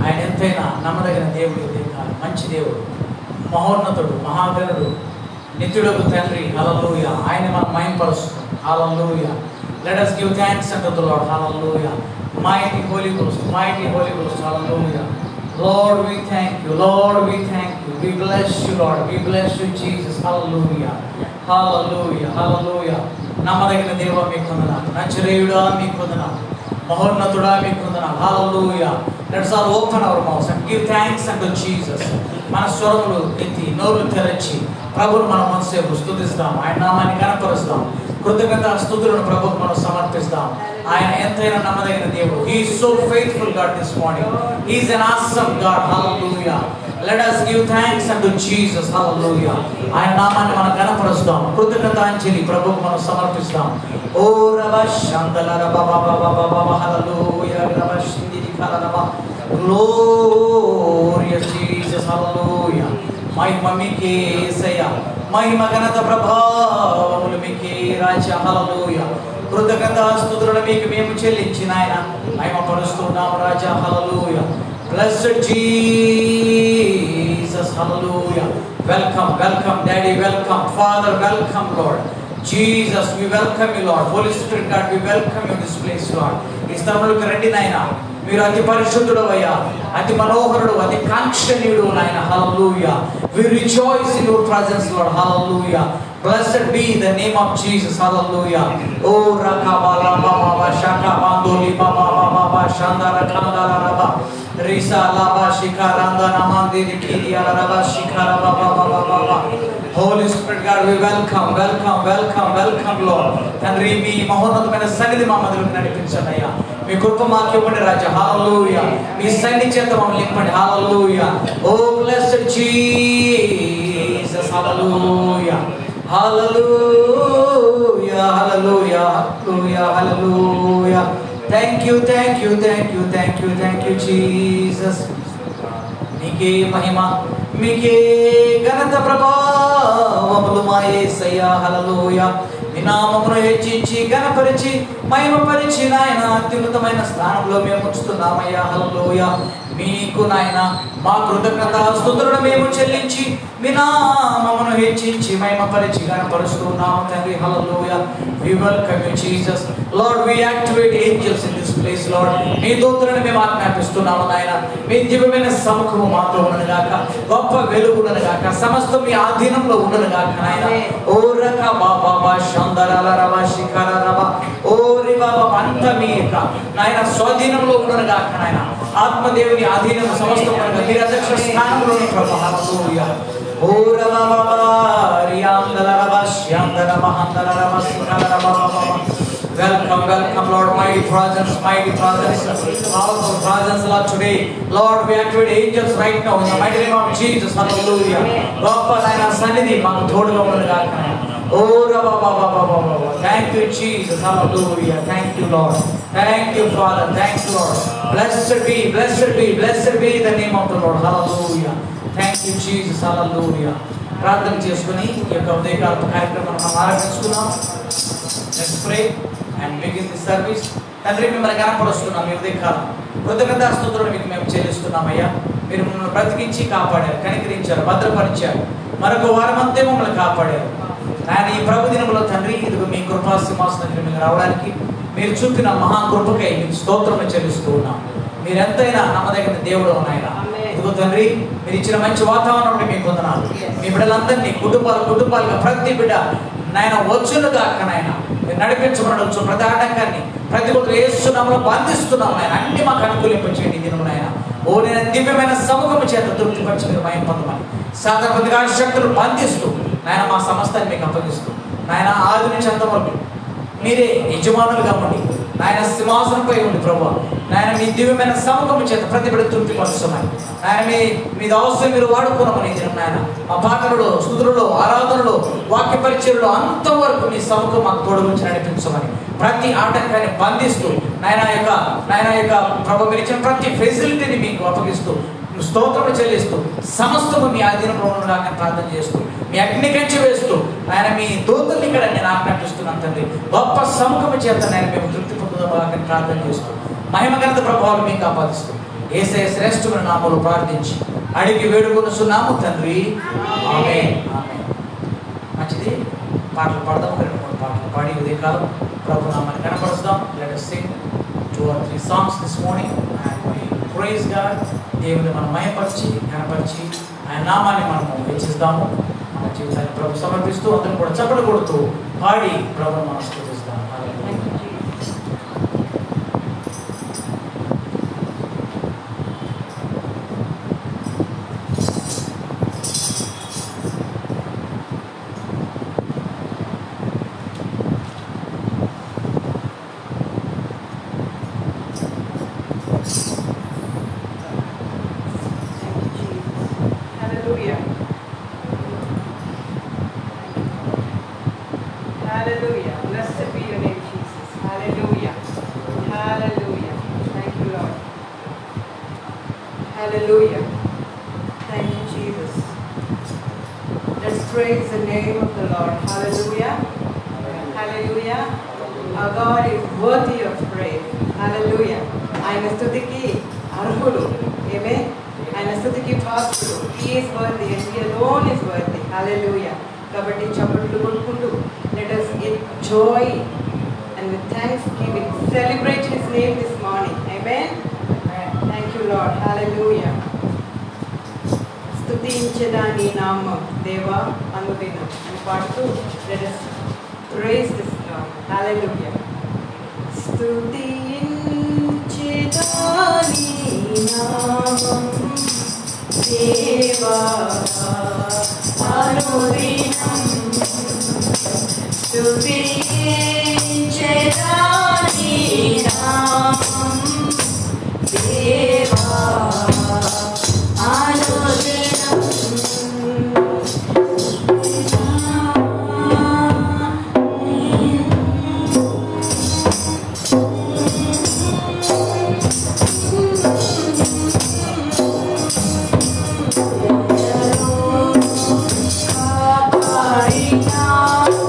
ఆయన ఎంతైనా నమ్మదగిన దేవుడు, మంచి దేవుడు, మహోన్నతుడు, మహాగణుడు, నిత్యుడకు తండ్రి. హల్లెలూయా. ఆయన మనం మహిమపరుస్తాం. హల్లెలూయా. Let us give thanks unto the Lord. Hallelujah. Mighty Holy Ghost, mighty Holy Ghost. Hallelujah. Lord, we thank you. Lord, we thank you. We bless you, Lord. We bless you, Jesus. Hallelujah. Hallelujah. Hallelujah. నమ్మదగిన దేవా మీకు వందనాలు, నజరేయుడా మీకు వందనాలు, మహోన్నతుడా మీకు వందనాలు. హల్లెలూయా. Let us all open our mouths and give thanks unto Jesus. మన స్వరములు ఎత్తి నోరు తెరచి ప్రభువును మనం మనసేపు స్తుతిస్తాం, ఆయన నామాన్ని కనపరుస్తాం, కృతజ్ఞత స్తుతులను ప్రభువుకు మనం సమర్పిస్తాం. ఆయన ఎంతైనా నమ్మదగిన దేవుడు. He is so faithful God this morning. He is an awesome God. Hallelujah. Let us give thanks unto Jesus. Hallelujah. ఆయన నామాన్ని మనం కనపరుస్తాం, కృతజ్ఞతాంజలి ప్రభువుకు మనం సమర్పిస్తాం. ఓ రబ శాంతల రబ బబ బబ బబ హల్లెలూయా. రబ షిందిది కలరబ. Glorious Jesus. Hallelujah. మహిమ మీకే యేసయ్యా, మహిమ ఘనత ప్రభావములు మీకే రాజా. హల్లెలూయా. కృతజ్ఞత స్తుతులను మీకు మేము చెల్లించిన ఆయన మహిమ పరుస్తున్నాము రాజా. హల్లెలూయా. Blessed Jesus. Hallelujah. Welcome, welcome Daddy, welcome Father, welcome Lord. Jesus, we welcome you Lord. Holy Spirit God, we welcome you in this place Lord. ఈ స్థలంలోకి రండి నాయనా. మీరు అతి పరిశుద్ధుడు అయ్యా, అతి మనోహరుడు, అతి కాంక్షణీయుడు నాయన. హల్లెలూయా. We rejoice in your presence Lord. Hallelujah. Blessed be the name of Jesus. Hallelujah. Oh rakabala baba shaka bandoli baba baba shandara kandara raba risa laba shikaranda namandi dikiya raba shikara baba baba baba. Holy Spirit God, we welcome, welcome, welcome, welcome Lord. తండ్రి మీ మహోన్నతమైన సన్నిధి మా మధ్యలోకి నడిపించండి అయ్యా. మీ కృప మాకు ఇవ్వండి రాజా. హల్లెలూయా. మీ సన్నిధి చేత మమ్మల్ని నింపండి. హల్లెలూయా. Oh blessed Jesus. Hallelujah. Hallelujah. Hallelujah. Hallelujah. Hallelujah. Thank you, thank you, thank you, thank you, thank you Jesus. మీకే మహిమ, మీకే ఘనత ప్రభావములు మా యేసయ్యా. హల్లెలూయా. మీ నామమును హెచ్చించి ఘనపరిచి మహిమపరిచి నాయన అత్యున్నతమైన స్థానంలో మేము ఉంచుతున్నామయ్యా. హల్లెలూయా. మీకు నాయన మా కృతజ్ఞత స్తుతులను మేము చెల్లించి మీ నామమును హెచ్చించి మహిమపరిచి ఘనపరుస్తున్నాము తండ్రి. హల్లెలూయా. We welcome you Jesus. Lord, we activate angels in this place Lord. మీ దూతలను మేము ఆజ్ఞాపిస్తున్నాము నాయన. మీ దివ్యమైన సముఖము మాతో ఉండను గాక, గొప్ప వెలుగు ఉండను గాక, సమస్తం మీ ఆధీనంలో ఉండను గాక నాయన. ఓ రక బాబా శందరల రవ శిఖర రవ ఓ రి బాబా అంత మీ యొక్క నాయన స్వాధీనంలో ఉండను గాక నాయన. ఆత్మదేవుని ఆధీనం సమస్తం మీరు అధ్యక్ష స్థానంలో ప్రభు. హల్లెలూయా. ఓ రవ బాబా రియాందల రవ శ్యాందల మహందల రవ శిఖర రవ బాబా. Welcome, welcome Lord, mighty presence, powerful presence Lord today. Lord, we activate angels right now in the mighty name of Jesus. Hallelujah. Goppa naina sannidhi maku thoduga undanu gaaka. Oh rabba baba baba. Thank you Jesus. Hallelujah. Thank you Lord. Thank you Father. Thank you Lord. Blessed be, blessed be, blessed be the name of the Lord. Hallelujah. Thank you Jesus. Hallelujah. ప్రార్థన చేసుకుని ఈ యొక్క ఉదయకాల కార్యక్రమం మనం ఆరంభించుకున్నాం. Let's pray and begin the service. తండ్రి మిమ్మల్ని కనపరుస్తున్నాం. ఈ ఉదయకాలం కృతజ్ఞతాస్తుతులను మీకు మేము చెల్లిస్తున్నామయ్యా. మీరు మమ్మల్ని బ్రతికించి కాపాడారు, కనికరించారు, భద్రపరిచారు, మరొక వారమంతే మమ్మల్ని కాపాడారు. ఆయన ఈ ప్రభు దినములో తండ్రి ఇదిగో మీ కృపా సింహాసనం దగ్గర మీరు రావడానికి మీరు చూపిన మహాకృపకై మీకు స్తోత్రము చెల్లిస్తూ ఉన్నాం. మీరెంతైనా నమ్మదగిన దేవుడు నాయన. ఇదిగో తండ్రి మీరు ఇచ్చిన మంచి వాతావరణం మీకు వందనాలు. మీ బిడ్డలందరినీ కుటుంబాలుగా ప్రతి బిడ్డ నాయన వచ్చును గాక నాయన. మీరు నడిపించబడవచ్చు. ప్రతి ఆటంకాన్ని ప్రతి ఒక్కరు యేసు నామములో బంధిస్తున్నాం నాయన. అన్ని మాకు అనుకూలింపచేయండి దినము నాయన. ఓ నేను దివ్యమైన సముఖము చేత తృప్తిపరిచి మీరు మహిమ పొందమని సాధారణ ప్రతిగా శక్తులు బంధిస్తూ నాయన మా సమస్తాన్ని మీకు అప్పగిస్తూ నాయన ఆది నుంచి అంత వరకు మీరే యజమానులుగా ఉండి నాయన సింహాసనంపై ఉండి ప్రభు నాయన మీ దివ్యమైన సముఖము చేత ప్రతి బిడ్డ తృప్తిపరుస్తామని నాయన మీ అవసరం మీరు వాడుకున్నామని నాయన మా పాటలలో, స్తుతులలో, ఆరాధనలో, వాక్య పరిచయలో అంతవరకు మీ సముఖం మాకు తోడుగుంచి నడిపించమని ప్రతి ఆటంకాన్ని బంధిస్తూ నాయన యొక్క ప్రభు మీరు ఇచ్చిన ప్రతి ఫెసిలిటీని మీకు అప్పగిస్తూ స్తోత్రము చెల్లిస్తూ సమస్తము మీ ఆధీనంలో ఉండడానికి ప్రార్థన చేస్తూ మీ అగ్ని కంచి వేస్తూ ఆయన మీ దూతల్ని ఇక్కడ నేను ఆజ్ఞాపిస్తున్నాను తండ్రి. గొప్ప సముఖము చేత నేను మేము తృప్తి పొందుదామని ప్రార్థన చేస్తూ మహిమ ఘనత ప్రభావాలు మీకు ఆపాదిస్తూ యేసయ్య శ్రేష్ఠమైన నామములో ప్రార్థించి అడిగి వేడుకొనుచున్నాము తండ్రి, ఆమేన్. ఆమేన్. మంచిది, పాటలు పాడదాం. 2-3 పాటలు పాడి ఉదయకాలం ప్రభు నామాన్ని కనపరుస్తాం. Let us sing 2 or 3 songs this morning and we praise God. దేవుని మనం మహిమపరిచి కనపరిచి ఆయన నామాన్ని మనము హెచ్చిస్తాము. మన జీవితాన్ని ప్రభు సమర్పిస్తూ అందరం కూడా చప్పట్లు కొడుతూ పాడి ప్రభుని మనం స్తుతిస్తాం. Hallelujah. Blessed be your name, Jesus. Hallelujah. Hallelujah. Thank you, Lord. Hallelujah. Thank you, Jesus. Let's praise the name of the Lord. Hallelujah. Hallelujah. Our God is worthy of praise. Hallelujah. ఆయన స్తుతికి అర్హుడు. Amen. ఆయన స్తుతికి పాత్రుడు. He is worthy and He alone is worthy. Hallelujah. కాబట్టి చప్పట్లు కొట్టుకుంటూ let us enjoy and with thanksgiving celebrate His name this morning. Amen. Thank you, Lord. Hallelujah. స్తుతించెదా నీ నామం దేవా అనుదినం అని పాడుతూ let us praise this Lord. Hallelujah. స్తుతించెదా నీ నామం దేవా అనుదినం స్తుతించెదా నీ నామం దేవా అనుదినం కాపాడినావు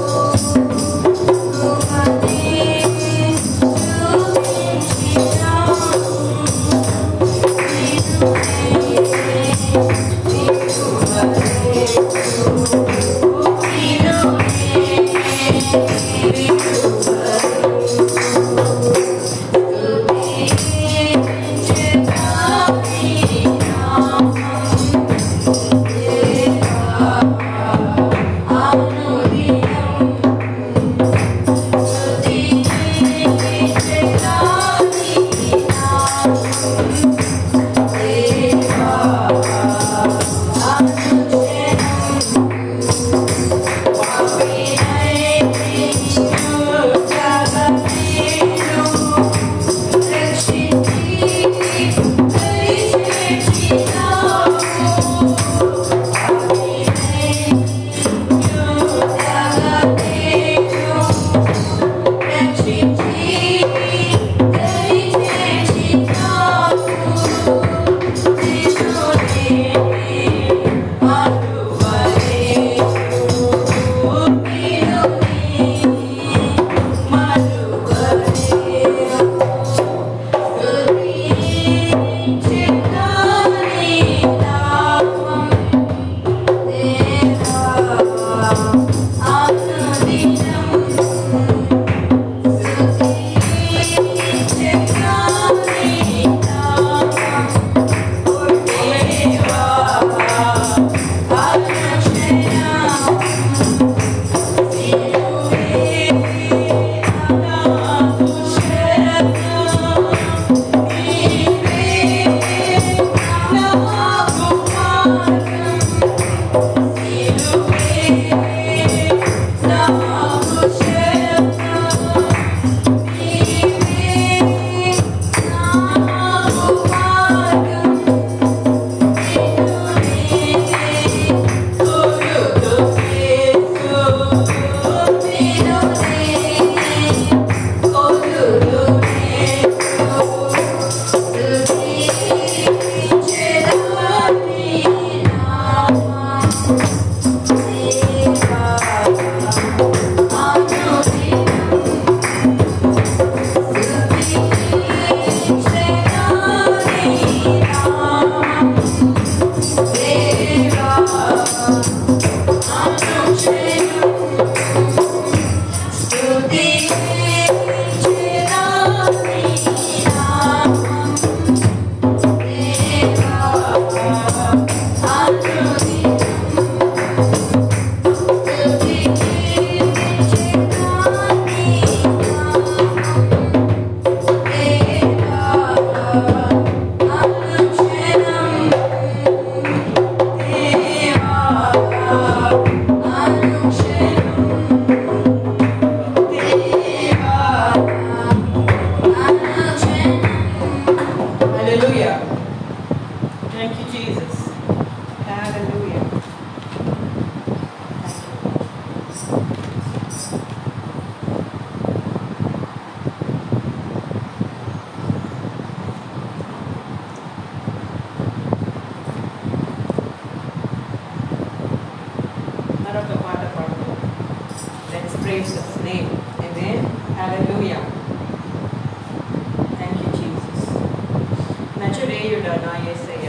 నా యేసయ్య.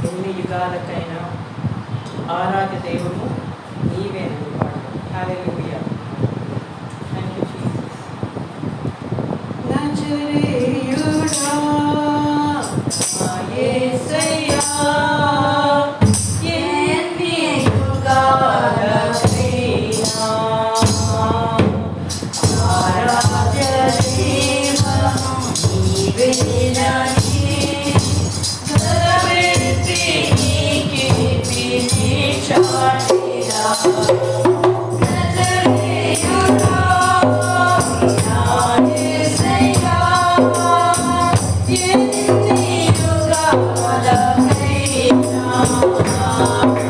ఎన్ని యుగాలకైనా ఆరాధ్య దేవుడు నీవే అన్నమాట. హల్లెలూయా. Thank you Jesus. నజరేయుడా నా యేసయ్య, ఎన్ని యుగాలకైనా ఆరాధ్య దేవుడు నీవేనని గలమెత్తి నీ కీర్తిని చాటెదా. నజరేయుడా నా యేసయ్య, ఎన్ని యుగాలకైనా ఆరాధ్య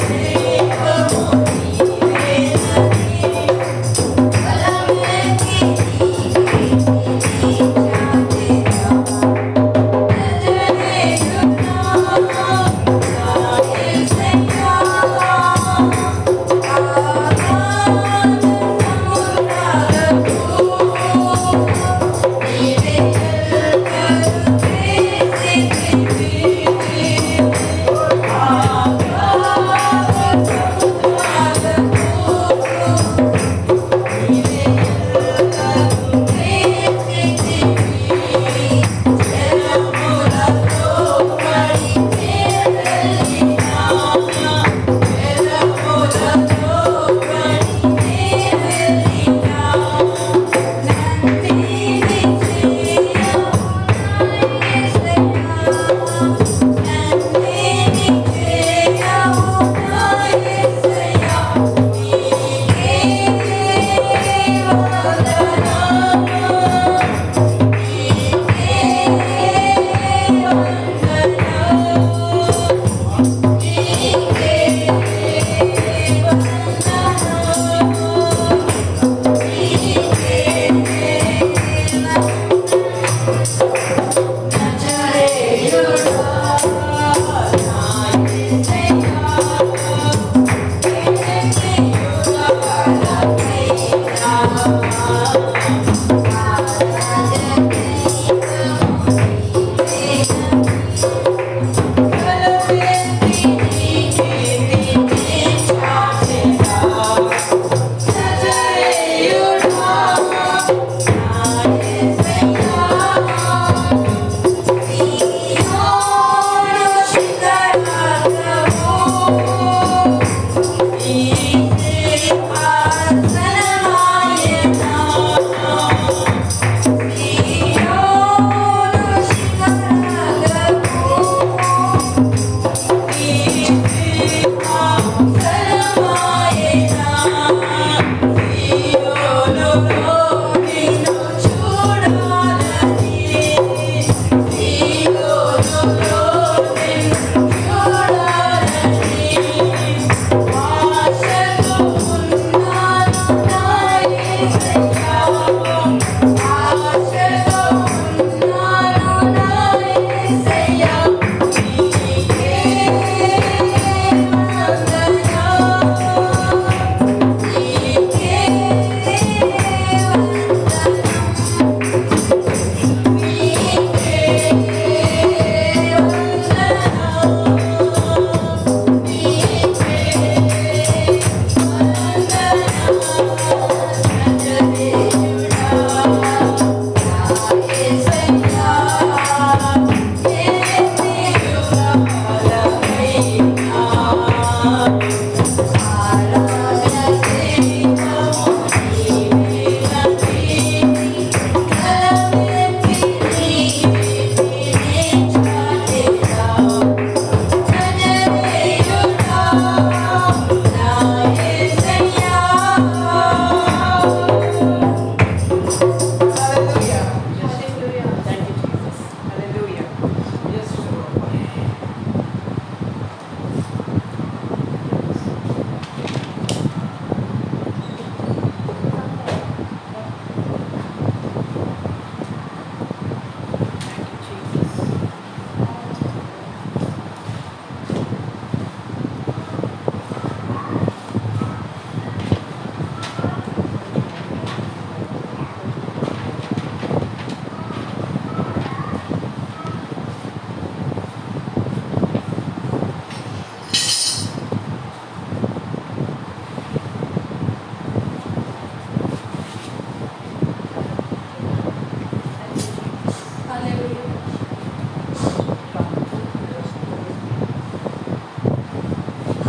దేవుడు నీవేనని గలమెత్తి నీ కీర్తిని చాటెదా. నజరేయుడా నా యేసయ్య,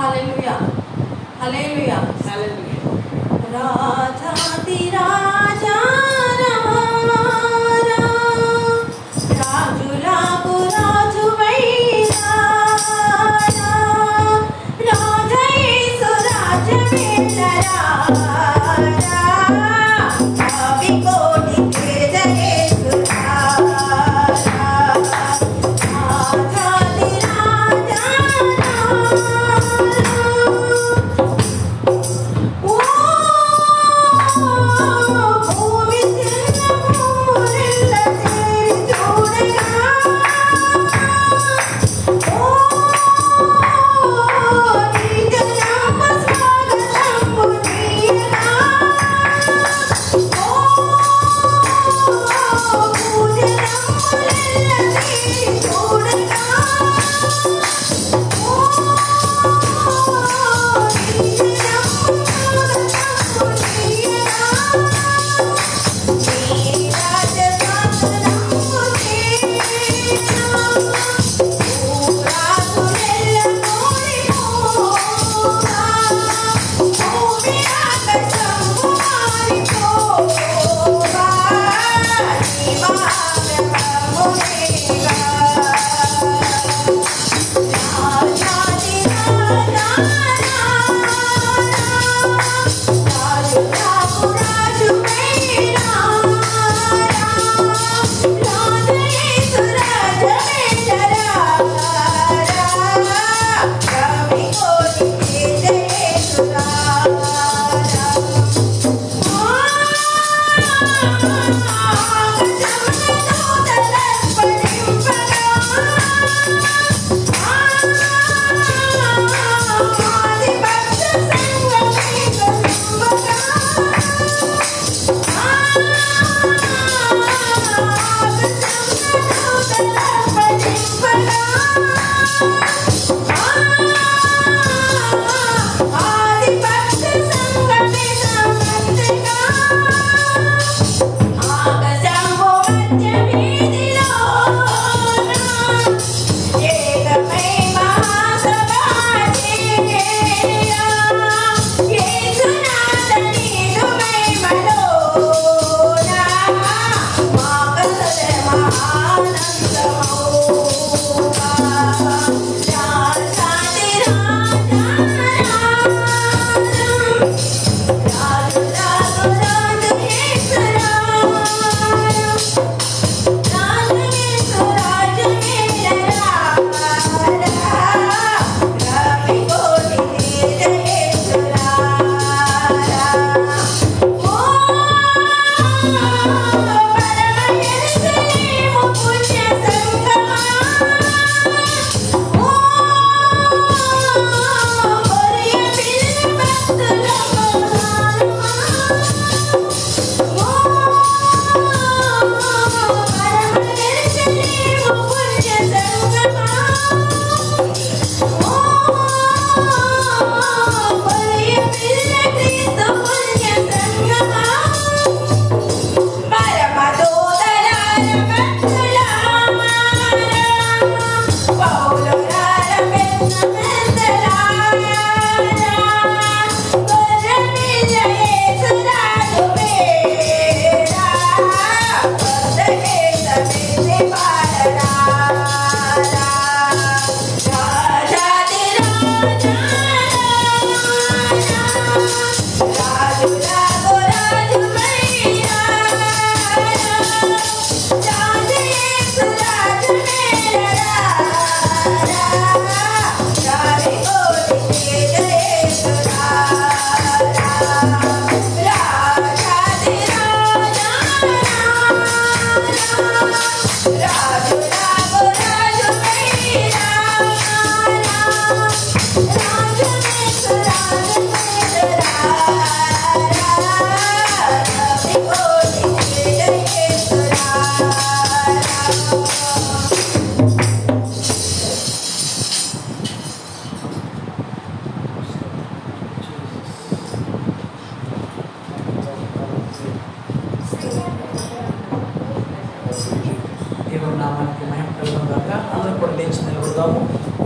హల్లెలూయా హల్లెలూయా Hallelujah. రాజాది రాజా రాజులకు రాజువైనా రాజయేసు రాజవేలరా కవి కోటి తేజయేసు రాజాది రాజా భూమి చిన్నమూరెల్ల చేరి చూడగా నిజనమ్మ స్వాగతంబు నీయగా పూజనమ్ములెల్ల చేరి చూడగా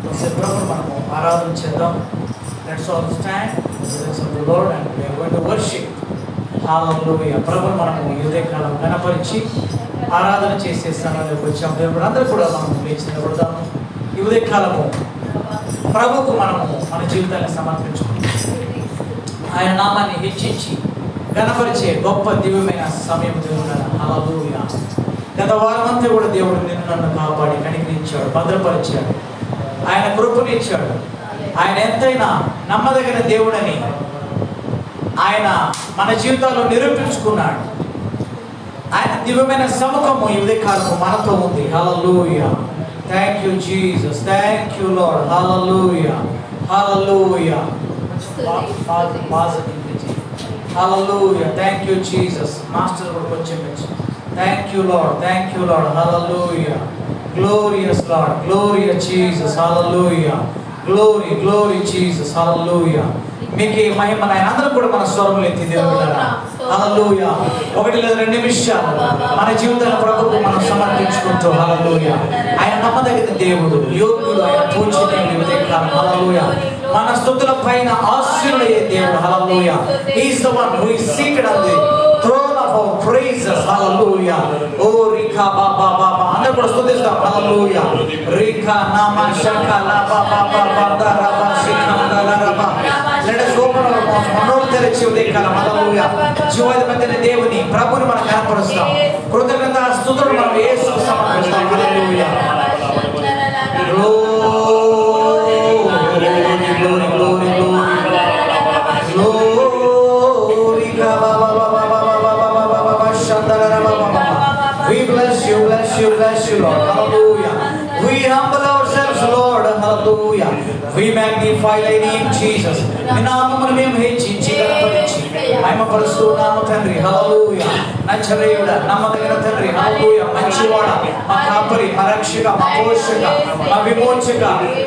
కాసేపు మనము ఆరాధన చేద్దాం. Let's all stand in the presence of the Lord and we are going to worship. Hallelujah. ప్రభువు మనము ఈ ఉదయకాలం గణపరిచి ఆరాధన చేసే సమయంలోకి వచ్చాము. దేవుడు అందరూ కూడా మనం లేచి నిలబడదాము. ఈ ఉదయకాలము ప్రభువుకు మనము మన జీవితాన్ని సమర్పించుకుంటాం. ఆయన నామాన్ని హెచ్చించి గణపరిచే గొప్ప దివ్యమైన సమయం దేవుడు. హల్లెలూయా. గత వారమంతా కూడా దేవుడు నిన్ను నన్ను కాపాడి కనికరించాడు, భద్రపరిచాడు, ఆయన కృపనిచ్చాడు. ఆయన ఎంతైనా నమ్మదగిన దేవుడని ఆయన మన జీవితాల్లో నిరూపించుకున్నాడు. ఆయన దివ్యమైన సముఖము ఈ ఉదయకాలము మనతో ఉంది. Hallelujah. Thank you Jesus, thank you Lord. Hallelujah, hallelujah. Hallelujah. Thank you, Jesus. Master, thank you, Lord. Thank you, Lord. Hallelujah. Glorious Lord. Glorious Jesus. Hallelujah. Glory, glory, Jesus. Hallelujah. మీకే మహిమ నాయన. అందరూ కూడా మన స్వరములు ఎత్తి దేవుడా. హల్లెలూయా. ఒకటి లేదా రెండు నిమిషాలు మన జీవితాన్ని ప్రభువుకు మనం సమర్పించుకుంటూ హల్లెలూయా. ఆయన నమ్మదగిన దేవుడు, యోగ్యుడు, ఆయన పూజనీయుడు. హల్లెలూయా. మన స్తుతుల పైన ఆశీర్వదించే దేవుడు. హల్లెలూయా. He is the one who is seated on the throne of our praises. Hallelujah. ఓ రికా బాబా బాబా అందరూ కూడా స్తుతిస్తాం. హల్లెలూయా. రికా నామా షకలా బాబా బాబా దరబా షికందల రబా. Let us open our mouth. మనోళ్ళు తెరిచి ఉదయకాలం హల్లెలూయా. జీవాధిపతి దేవుని ప్రభువుని మనం కనపరుస్తాం. కృతజ్ఞత స్తుతులు మనం యేసుకు సమర్పిస్తాం. హల్లెలూయా. Bless you, Lord. Hallelujah. We humble ourselves, Lord. Hallelujah. We magnify thy name, Jesus. నీ నామమును మేము హెచ్చించి గణపరించి మహిమపరుస్తూ ఉన్నాము తండ్రి. హల్లెలూయా. నజరేయుడా, నమ్మదగిన తండ్రి. హల్లెలూయా. మంచివాడా, మా కాపరి, మా రక్షక, మా పోషక, మా విమోచక.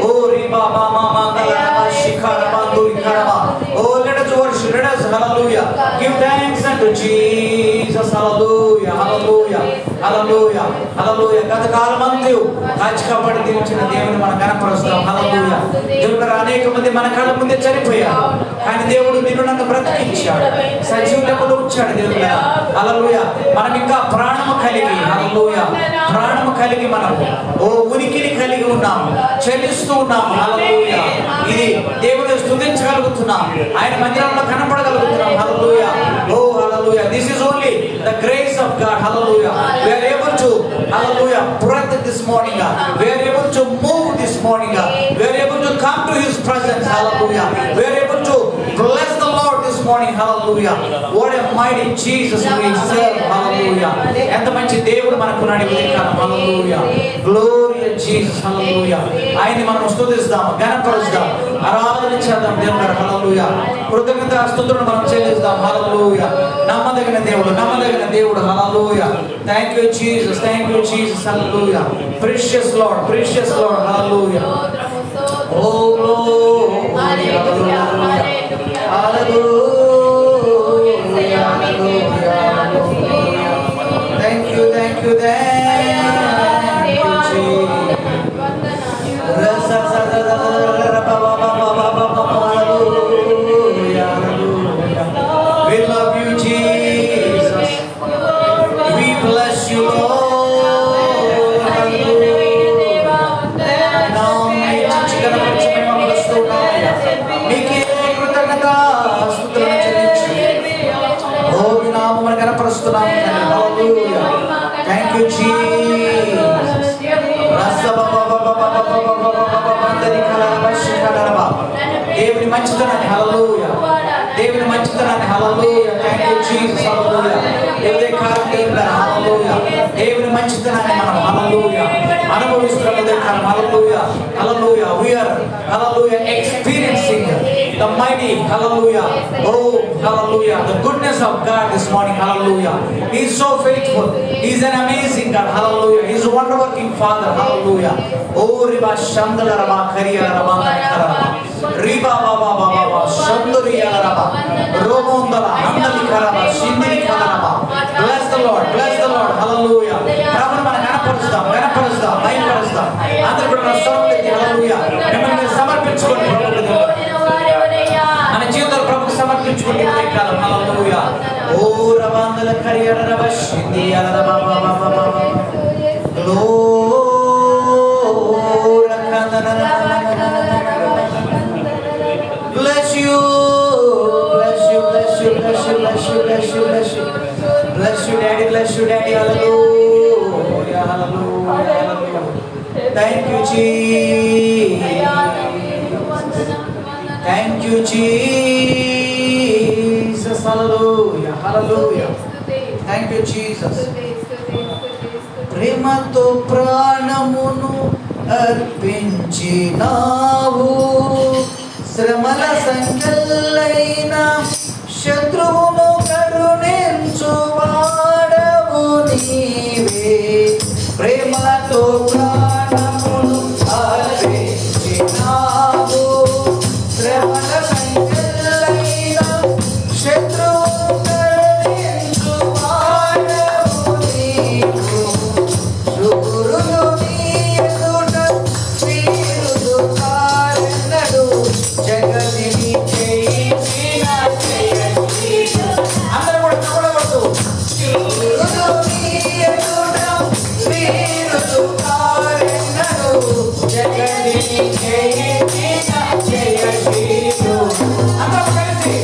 ఓ రిబా బామా మందలరబా శిఖరబా దురిఖరబా. Oh, let us worship. Let us, hallelujah, give thanks unto Jesus. Hallelujah. Hallelujah. హల్లెలూయా, హల్లెలూయా. గత కాలమందు కాచి కాపాడి తీర్చిన దేవుని మనం కనపరుస్తాం. హల్లెలూయా. దేవుడు అనేక మంది మన కళ్ళ ముందే చనిపోయారు, కానీ దేవుడు నిన్ను నన్ను బ్రతికించాడు, సజీవులకు ఉంచాడు. దేవుడు హల్లెలూయా. మనం ఇంకా ప్రాణము కలిగి, హల్లెలూయా, ప్రాణము కలిగి మనం ఓ ఉనికిని కలిగి ఉన్నాము, చెల్లిస్తూ ఉన్నాము. హల్లెలూయా. ఇది దేవుని స్తుతించగలుగుతున్నాం, ఆయన మందిరంలో కనపడగలుగుతున్నాం. హల్లెలూయా. ఓ హల్లెలూయా. This is only the grace of God. Hallelujah. We are able to, hallelujah, breathe this morning. We are able to move this morning. We are able to come to his presence. Hallelujah. We are able to bless the Lord this morning. Hallelujah. What a mighty Jesus we serve. Hallelujah. ఎంత మంచి దేవుడు మనకు ఉన్నాడు. Hallelujah. Glory to Jesus. Hallelujah. ఆయన్ని మనం స్తుతిస్తాం, గణపరుస్తాం, ఆరాధన చేద్దాం. దేవుడు హల్లెలూయా. కృతజ్ఞత స్తుతులను మనం చెల్లిస్తాం. హల్లెలూయా. నమ్మదగిన దేవుడు, నమ్మదగిన దేవుడు. హల్లెలూయా. Thank you Jesus. Thank you Jesus. Hallelujah. Precious Lord, precious Lord. Hallelujah. Oh Lord. Hallelujah. Hallelujah. Thank you, thank you, thank you Jesus. We love you Jesus. We bless you Lord. Thank you Jesus. దేవుని మంచితనాన్ని హల్లెలూయా. దేవుని మంచితనాన్ని హల్లెలూయా. Thank you Jesus. హల్లెలూయా. దేవుని కార్యక్రమాన్ని హల్లెలూయా. దేవుని మంచితనాన్ని మనం హల్లెలూయా అనుభవిస్తున్నాము. హల్లెలూయా. హల్లెలూయా. We are hallelujah experiencing the mighty hallelujah. Oh hallelujah. The goodness of God this morning. Hallelujah. He is so faithful. He is an amazing God. Hallelujah. He is a wonder working Father. Hallelujah. Oh riba shandala raba kariya raba karaba. Riba baba baba shanduriya raba. Romondala handali karaba shindiri karaba. Bless the Lord. Bless the Lord. Hallelujah. Prabhu mana ganaparustaam, ganaparustaam, mayparustaam. Andru kuda na swaramathi hallelujah. Mimmalni samarpinchukondi Bless you, bless you, bless you, bless you, bless you, bless you, bless you. Bless you, Daddy, bless you, Daddy. Hallelujah, hallelujah, hallelujah. Thank you, Jesus. Thank you, Jesus. Hallelujah, hallelujah. Thank you, Jesus. ప్రేమతో ప్రాణమును అర్పించినావు, శ్రమల సంఖ్యలైన శత్రువును కరుణించు వాడవు నీవే. ప్రేమతో ప్రాణమును అర్పించినావు, శ్రమల సంఖ్యలైన శత్రువును కరుణించు వాడవు నీవు. శుభ్రులు నీ ఎదుట వీరులు కారెన్నడు, జగతిని జయించిన జయశీలు. అందరూ కూడా కబడవద్దు. శుభ్రులు నీ ఎదుట వీరులు కారెన్నడు, జగతిని జయించిన జయశీలు. అందరూ కలిసి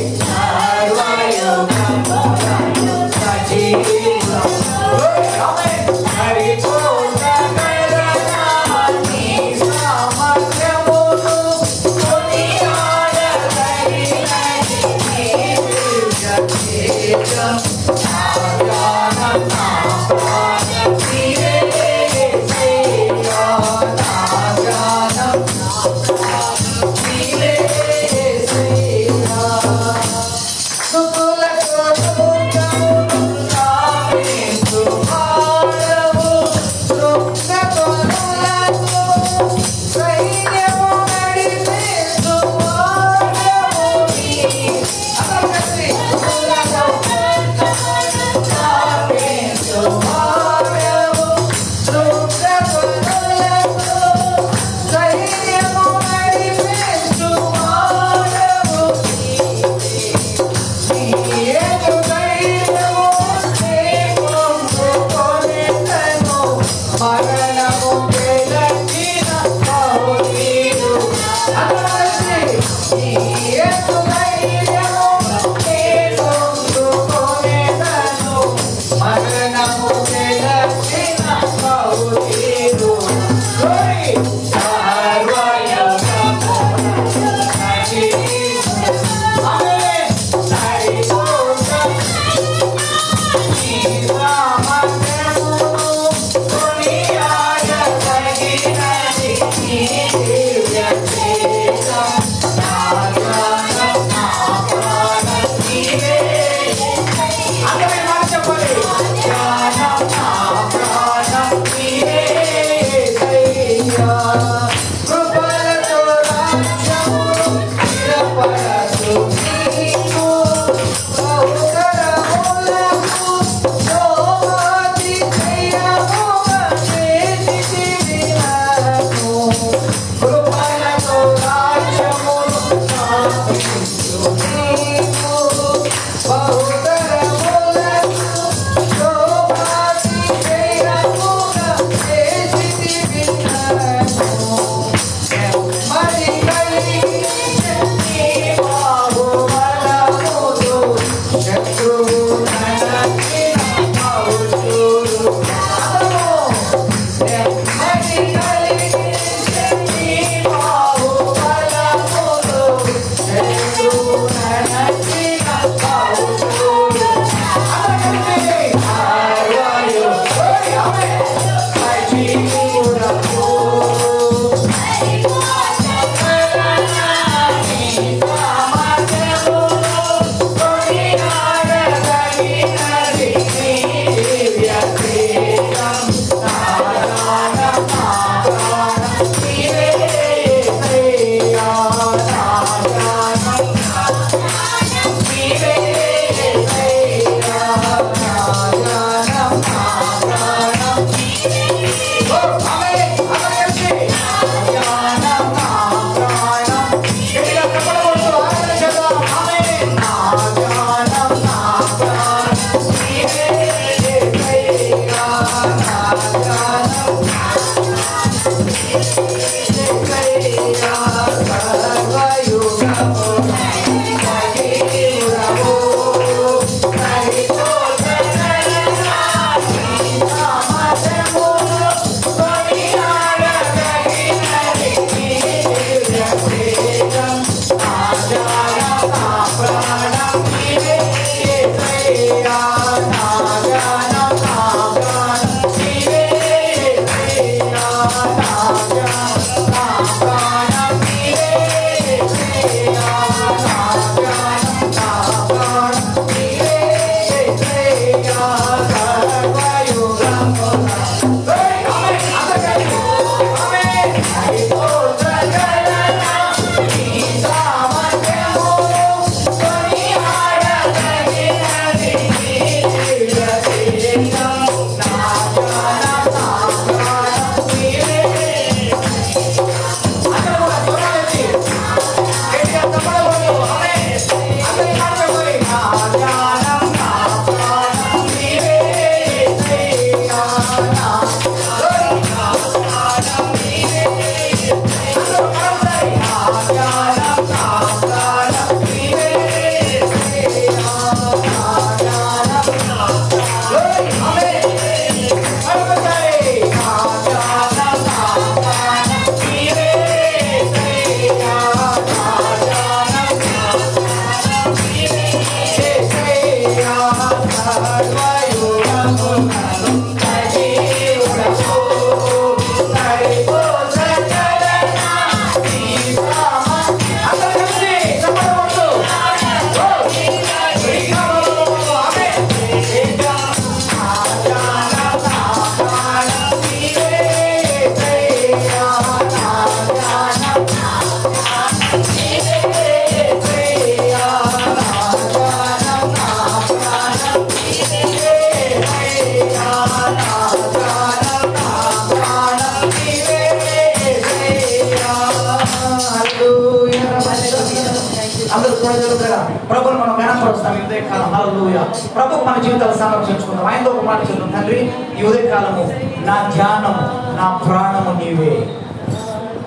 అందరూ కూడా జరుగుతారా ప్రభుని మనం జ్ఞానపరుస్తాం ఈ ఉదయకాలం. హల్లెలూయా. ప్రభు మన జీవితాలు సంరక్షించుకుందాం. ఆయనతో ఒక మాట చెప్తాం. తండ్రి, ఈ ఉదయకాలము నా ధ్యానము నా ప్రాణము నీవే.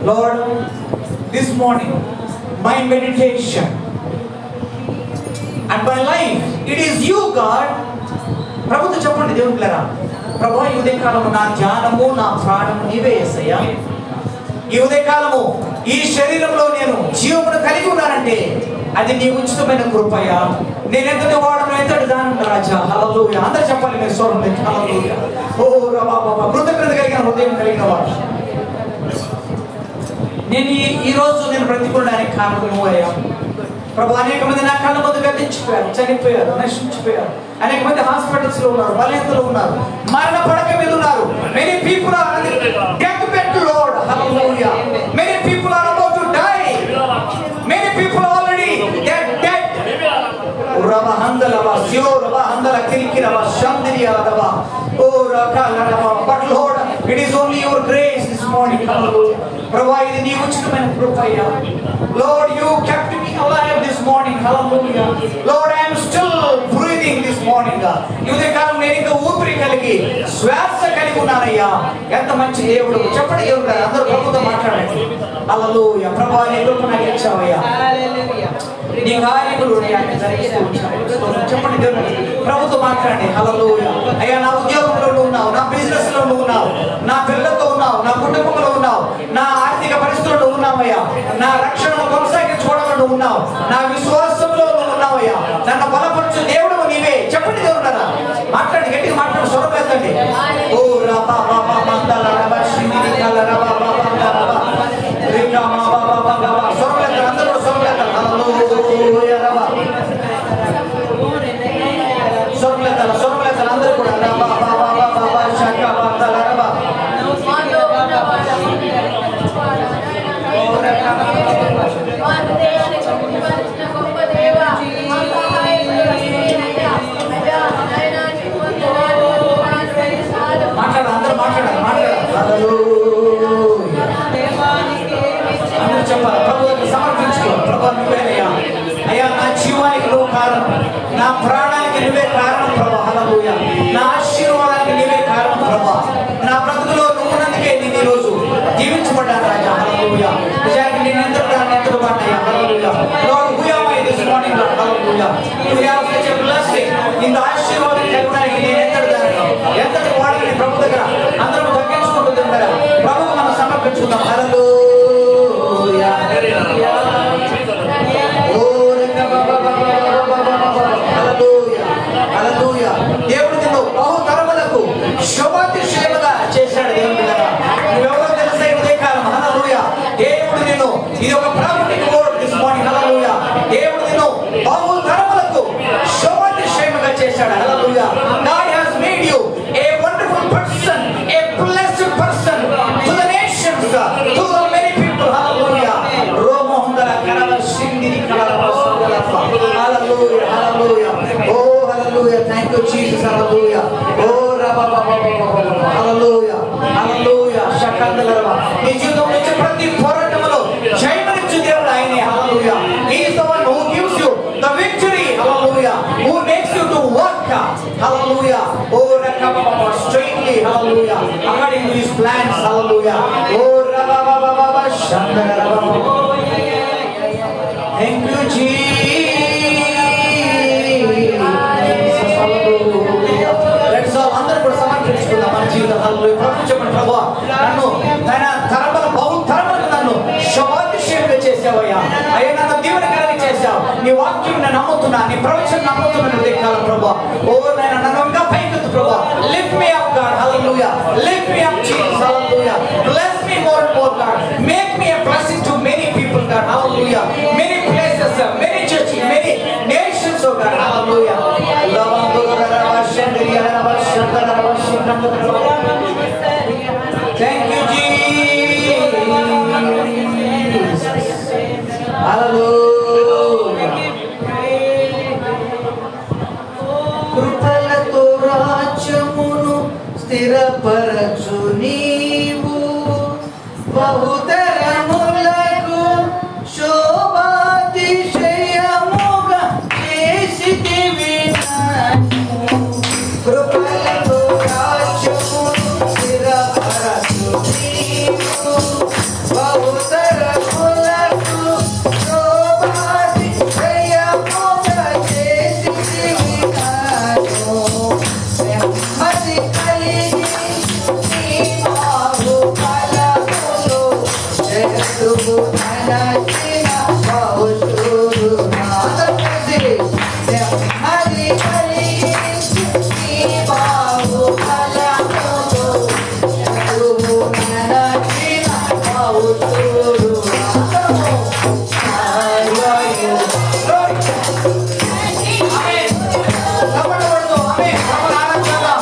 Lord, this morning my meditation and my life it is you God. ప్రభుతో చెప్పండి దేవునిలారా, ప్రభు ఈ ఉదయకాలము నా ధ్యానము నా ప్రాణము నీవే యేసయ్యా. ఈ ఉదయకాలము ఈ శరీరంలో నేను జీవమును కలిగి ఉన్నానంటే అది నీ ఉచితమైన కృపయ్యా. నేను ఎంతటి వాడను ఎంతటి దానం రాజా. హల్లెలూయా. అందరూ చెప్పాలి మీరు స్వరం. హల్లెలూయా. ఓ రబా బాబా, కృతజ్ఞత కలిగిన హృదయం కలిగిన వాడు. నేను ఈ రోజు నేను బ్రతికొనడానికి కారణం నువ్వయ్యా ప్రభు. అనేక మంది నా కళ్ళ ముందు గతించిపోయారు, చనిపోయారు, నశించిపోయారు. అనేక మంది హాస్పిటల్స్ లో ఉన్నారు, బలహీనతలో ఉన్నారు, మరణ పడక మీద ఉన్నారు. Many people are on the death bed Lord. Hallelujah. Many people are about to die. Many people already dead. రబా హందలవా సియో రబా హందల కిరికిరవా షందిరియాదవా ఓ రకాలనవా. But Lord, it is only your grace this morning. Hallelujah. ప్రభు, ఇది నీ ఉచితమైన కృపయ్యా. Lord, you kept me alive this morning. Hallelujah. Lord, I am still breathing this morning. ఈ ఉదయకాలం నేను ఇంకా ఊపిరి కలిగి శ్వాస కలిగి ఉన్నానయ్యా. ఎంత మంచి దేవుడు. చెప్పండి దేవుడు గారు, అందరూ ప్రభుతో మాట్లాడండి. హల్లెలూయా. ప్రభు, నీ కృప నాకు ఇచ్చావయ్యా. నీ కార్యములు జరిగిస్తూ ఉంచావు. చెప్పండి దేవుడు, ప్రభుతో మాట్లాడండి. హల్లెలూయా. అయ్యా, నా ఉద్యోగంలో నువ్వు ఉన్నావు, నా బిజినెస్ లో నువ్వు ఉన్నావు, నా పిల్లలతో ఉన్నావు, నా కుటుంబంలో ఉన్నావు, నా ఆర్థిక పరిస్థితుల్లో ఉన్నావయ్యా. నా రక్షణను కొనసాగించుకోవడంలో నువ్వు ఉన్నావు, నా విశ్వాసంలో నువ్వు ఉన్నావయ్యా. నన్ను బలపరచు దేవుడు నీవే. చెప్పండి దేవుడారా, మాట్లాడి, గట్టిగా మాట్లాడి, స్వరపెత్తండి. ఓ రబా బాబా మందల రబా శిమిరి కల రబా బాబా రబా రికా మా బాబా బాబా. స్వరపెత్తండి, అందరూ స్వరపెత్తండి. హల్లెలూయా. రబా స్వరపెత్తండి, స్వరపెత్తండి అందరూ కూడా. రబా బాబా బాబా శక మందల రబా అందరూ చెప్పాలి. ప్రభు సమర్పించుకో. ప్రభు, నువ్వేనయ్యా. అయ్యా, నా జీవానికి నువ్వు కారణం, నా ప్రాణానికి నువ్వే కారణం ప్రభు. హల్లెలూయా. నా ఆశీర్వాదానికి నీవే కారణం ప్రభు. నా బ్రతుకులో నువ్వు ఉన్నందుకే నేను ఈరోజు జీవించబడ్డాను రాజా. హల్లెలూయా. నిజానికి నేను ఎంతో దాన్ని ఎంతో పడ్డాయా. Hallelujah. Lord, who am I this morning? Hallelujah. You have such a blessing. ఇంత ఆశీర్వాదం కలగడానికి నేను ఎంతటి వాడిని ప్రభు దగ్గర అందరూ తగ్గించుకుంటుంది కదా. ప్రభు మనం సమర్పించుకుందాం. హల్లెలూయా. hallelujah. Oh, rakababa, straightly, hallelujah. According to his plans, hallelujah. Oh, rabababa, shandarababa. Thank you, Jesus. Hallelujah. Let's all అందరూ కూడా సమర్పించుకుందాం మన జీవితం. హల్లెలూయా. ప్రభు చెప్పండి, ప్రభువా నన్ను నాయన తరబల బహు తరబలకు నన్ను శుభాభిషేకం చేసావయ్యా. అయ్యా నన్ను దీవెనకరంగా చేశావు. నీ వాక్యం నేను నమ్ముతున్నా, నీ ప్రవచనం నమ్ముతున్నాను ఉదయకాలం ప్రభువా. ఓ నాయన నన్ను ఇంకా పైకెత్తు ప్రభువా. Lift me up God, hallelujah. Lift me up Jesus, hallelujah. Bless me more and more God. Make me a blessing to many people God, hallelujah. Many places, many churches, many nations O God, hallelujah. Thank you, Jesus. Hallelujah. కృపలతో రాజ్యమును స్థిరపరచు నీవు, బహుతరములకు శోభాతిశయముగా చేసితివి నన్ను. కృపలతో రాజ్యమును స్థిరపరచు నీవు, బహుతరములకు శోభాతిశయముగా చేసితివి నన్ను. నెమ్మది కలిగి నీ బాహుబలములో జగత్తుకు నలచిన బహుశూరు నాదముది. నెమ్మది కలిగి నీ బాహుబలములో జగత్తుకు నలచిన బహుశూరు నాదము. హల్లెలూయా. ఆమేన్. కపడ పడదు. ఆమేన్. కపడ ఆనందంగా.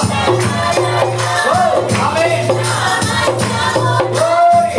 ఓ ఆమేన్. ఓయ్.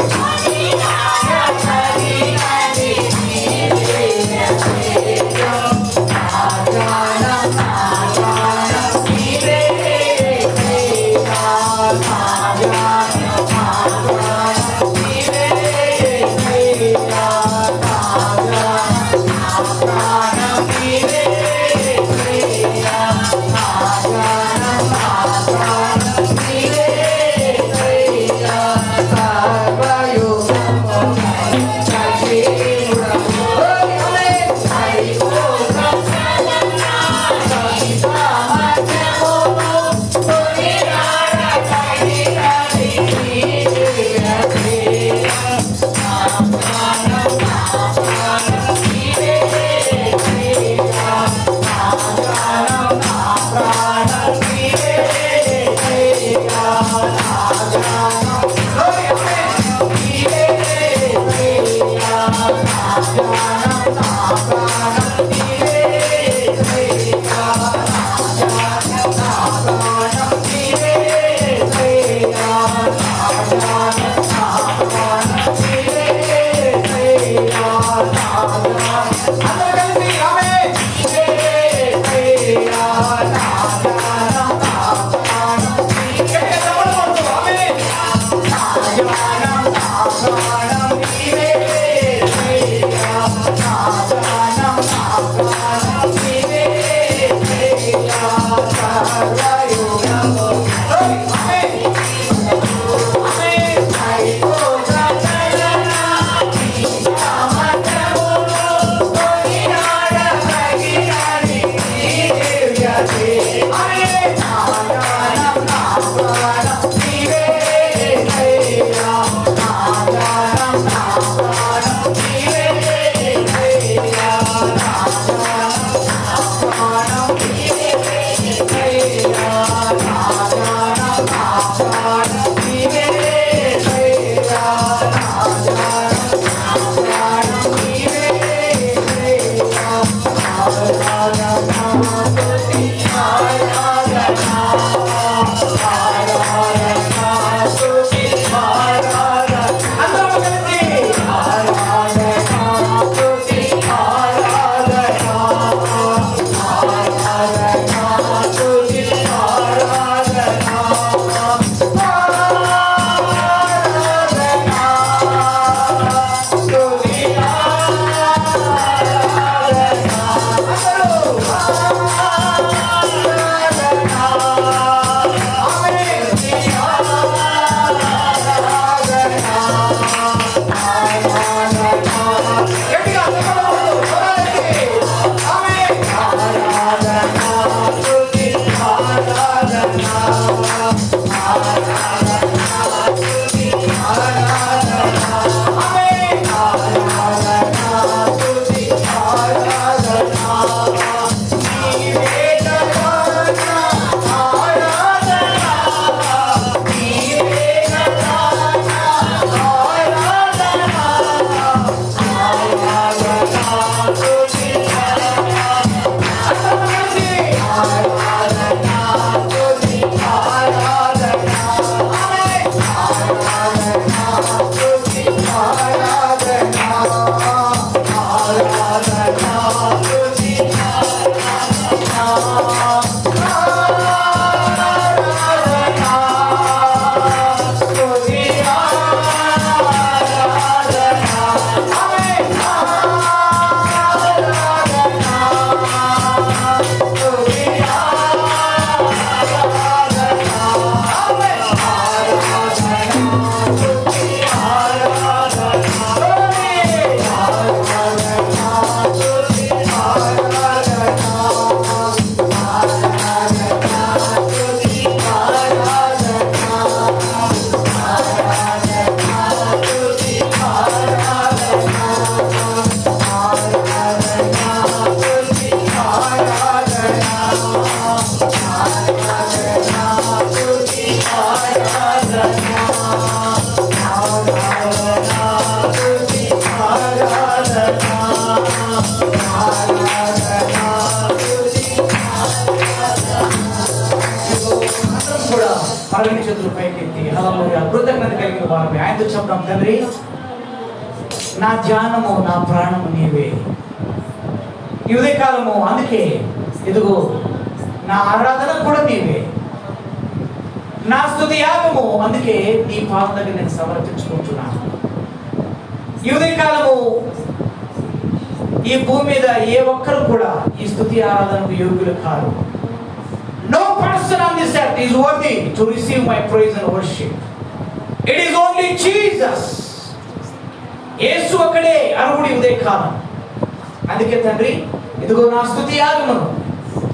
పరగని చేతులు పైకెత్తి హల్లెలూయా కృతజ్ఞత కలిగిన వారమే ఆయనతో చెప్తాం, తండ్రి నా ధ్యానము నా ప్రాణము నీవే. ఈ ఉదయకాలము అందుకే ఇదిగో నా ఆరాధన కూడా నీవే, నా స్తుతి యాగము అందుకే నీ పాదం దగ్గర నేను సమర్పించుకుంటున్నాను. ఈ ఉదయకాలము ఈ భూమి మీద ఏ ఒక్కరు కూడా ఈ స్తుతి ఆరాధనకు యోగ్యులు కాదు. No person on this earth is worthy to receive my praise and worship. It is only Jesus. యేసు ఒక్కడే అర్హుడి ఉదయకాలం. అందుకే తండ్రి ఇదిగో నా స్తుతి యాగమును,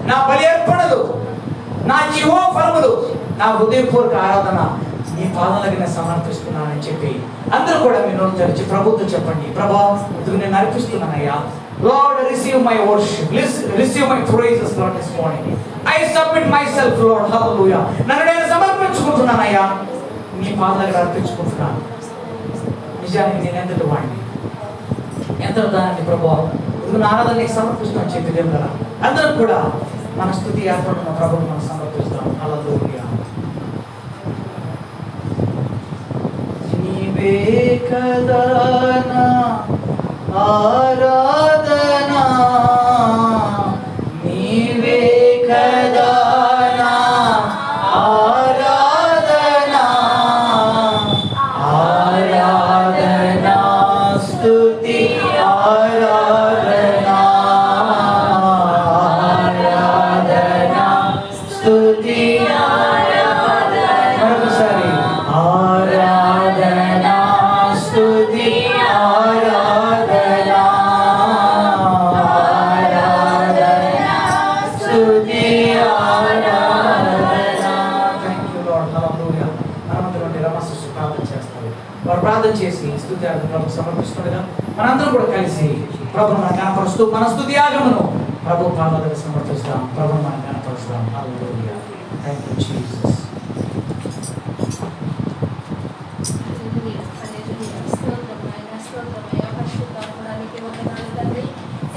నా బలి అర్పణలు, నా జీవో ఫలములు, నా హృదయపూర్వక ఆరాధన నీ పాదాలకి నేను సమర్పిస్తున్నానని చెప్పి అందరూ కూడా మీ నోరు తెరిచి ప్రభుతో చెప్పండి, ప్రభా ఇదిగో నేను అర్పిస్తున్నానయ్యా. Lord, receive my worship. Receive my praises, Lord, this morning. I submit myself, Lord. Hallelujah. నన్ను నేను సమర్పించుకుంటున్నానయ్యా, నీ పాదాలకు అర్పించుకుంటున్నాను. నిజానికి నేను ఎంతటి వాడిని, ఎంత దాన్ని ప్రభావం ఇది ఆరాధన నీకు సమర్పిస్తున్నాను చెప్పి దేవుడు అందరం కూడా మన స్తుతి ఏర్పడిన ప్రభువు మనం సమర్పిస్తాం. హల్లెలూయా. నీవే కదా నా ఆరాధనా, నీవే కదా నా ఆరాధనా, ఆరాధనా స్తుతి ఆరాధనా, ఆరాధనా స్తుతి ఆరాధనా, మరొకసారి ఆరాధనా స్తుతి ఆరాధనా, ఆరాధనా స్తుతి ఆరాధనా. Thank you Lord. హల్లెలూయా. మనమందరం రమస్సు ప్రార్థన చేస్తారు. వారు ప్రార్థన చేసి స్తుతి ఆరాధనకు సమర్పిస్తుండగా మనందరం కూడా కలిసి ప్రభువును మనం కనపరుస్తూ మన స్తుతి యాగమును ప్రభు పాదాలకు సమర్పిస్తాం. ప్రభువును మనం కనపరుస్తాం. హల్లెలూయా. Thank you Jesus.